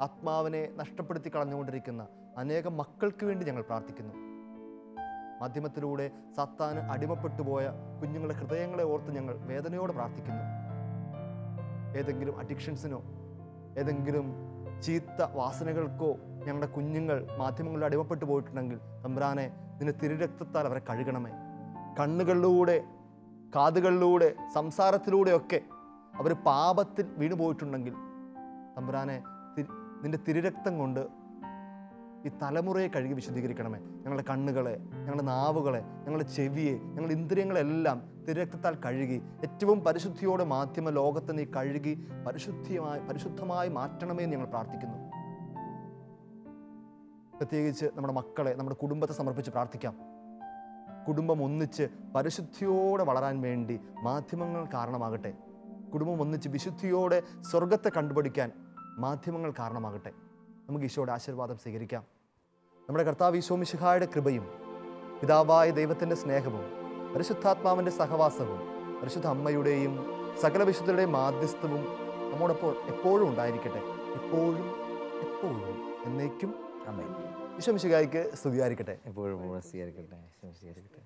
ആത്മാവിനെ നഷ്ടപ്പെടുത്തി കളഞ്ഞുകൊണ്ടിരിക്കുന്ന അനേകം മക്കൾക്ക് വേണ്ടി ഞങ്ങൾ പ്രാർത്ഥിക്കുന്നു. മാധ്യമത്തിലൂടെ സാത്താന് അടിമപ്പെട്ടു പോയ കുഞ്ഞുങ്ങളുടെ ഹൃദയങ്ങളെ ഓർത്ത് ഞങ്ങൾ വേദനയോടെ പ്രാർത്ഥിക്കുന്നു. ഏതെങ്കിലും അഡിക്ഷൻസിനോ ഏതെങ്കിലും ചീത്ത വാസനകൾക്കോ ഞങ്ങളുടെ കുഞ്ഞുങ്ങൾ മാധ്യമങ്ങളിൽ അടിമപ്പെട്ടു പോയിട്ടുണ്ടെങ്കിൽ തമ്പുരാനെ, നിന്റെ തിരുരക്തത്താൽ അവരെ കഴുകണമേ. കണ്ണുകളിലൂടെ, കാതുകളിലൂടെ, സംസാരത്തിലൂടെയൊക്കെ അവർ പാപത്തിൽ വീണു പോയിട്ടുണ്ടെങ്കിൽ തമ്പുരാനെ നിന്റെ തിരുരക്തം കൊണ്ട് ഈ തലമുറയെ കഴുകി വിശുദ്ധീകരിക്കണമേ. ഞങ്ങളുടെ കണ്ണുകളെ, ഞങ്ങളുടെ നാവുകളെ, ഞങ്ങളുടെ ചെവിയെ, ഞങ്ങളുടെ ഇന്ദ്രിയങ്ങളെല്ലാം തിരുരക്തത്താൽ കഴുകി ഏറ്റവും പരിശുദ്ധിയോടെ മാധ്യമ ലോകത്തെ നീ കഴുകി പരിശുദ്ധമായി മാറ്റണമേ എന്ന് ഞങ്ങൾ പ്രാർത്ഥിക്കുന്നു. പ്രത്യേകിച്ച് നമ്മുടെ മക്കളെ, നമ്മുടെ കുടുംബത്തെ സമർപ്പിച്ച് പ്രാർത്ഥിക്കാം. കുടുംബം ഒന്നിച്ച് പരിശുദ്ധിയോടെ വളരാൻ വേണ്ടി മാധ്യമങ്ങൾ കാരണമാകട്ടെ. കുടുംബം ഒന്നിച്ച് വിശുദ്ധിയോടെ സ്വർഗത്തെ കണ്ടുപിടിക്കാൻ മാധ്യമങ്ങൾ കാരണമാകട്ടെ. നമുക്ക് ഈശോയുടെ ആശീർവാദം സ്വീകരിക്കാം. നമ്മുടെ കർത്താവ് ഈശോ മിശിഹായുടെ കൃപയും പിതാവായ ദൈവത്തിൻ്റെ സ്നേഹവും പരിശുദ്ധാത്മാവിൻ്റെ സഹവാസവും പരിശുദ്ധ അമ്മയുടെയും സകല വിശുദ്ധരുടെയും മാധ്യസ്ഥവും നമ്മോടൊപ്പം എപ്പോഴും ഉണ്ടായിരിക്കട്ടെ. എപ്പോഴും എപ്പോഴും എന്നേക്കും. ആമേൻ. ഈശോ മിശിഹായ്ക്ക് സ്തുതിയായിരിക്കട്ടെ. എപ്പോഴും സ്വീകരിക്കട്ടെ.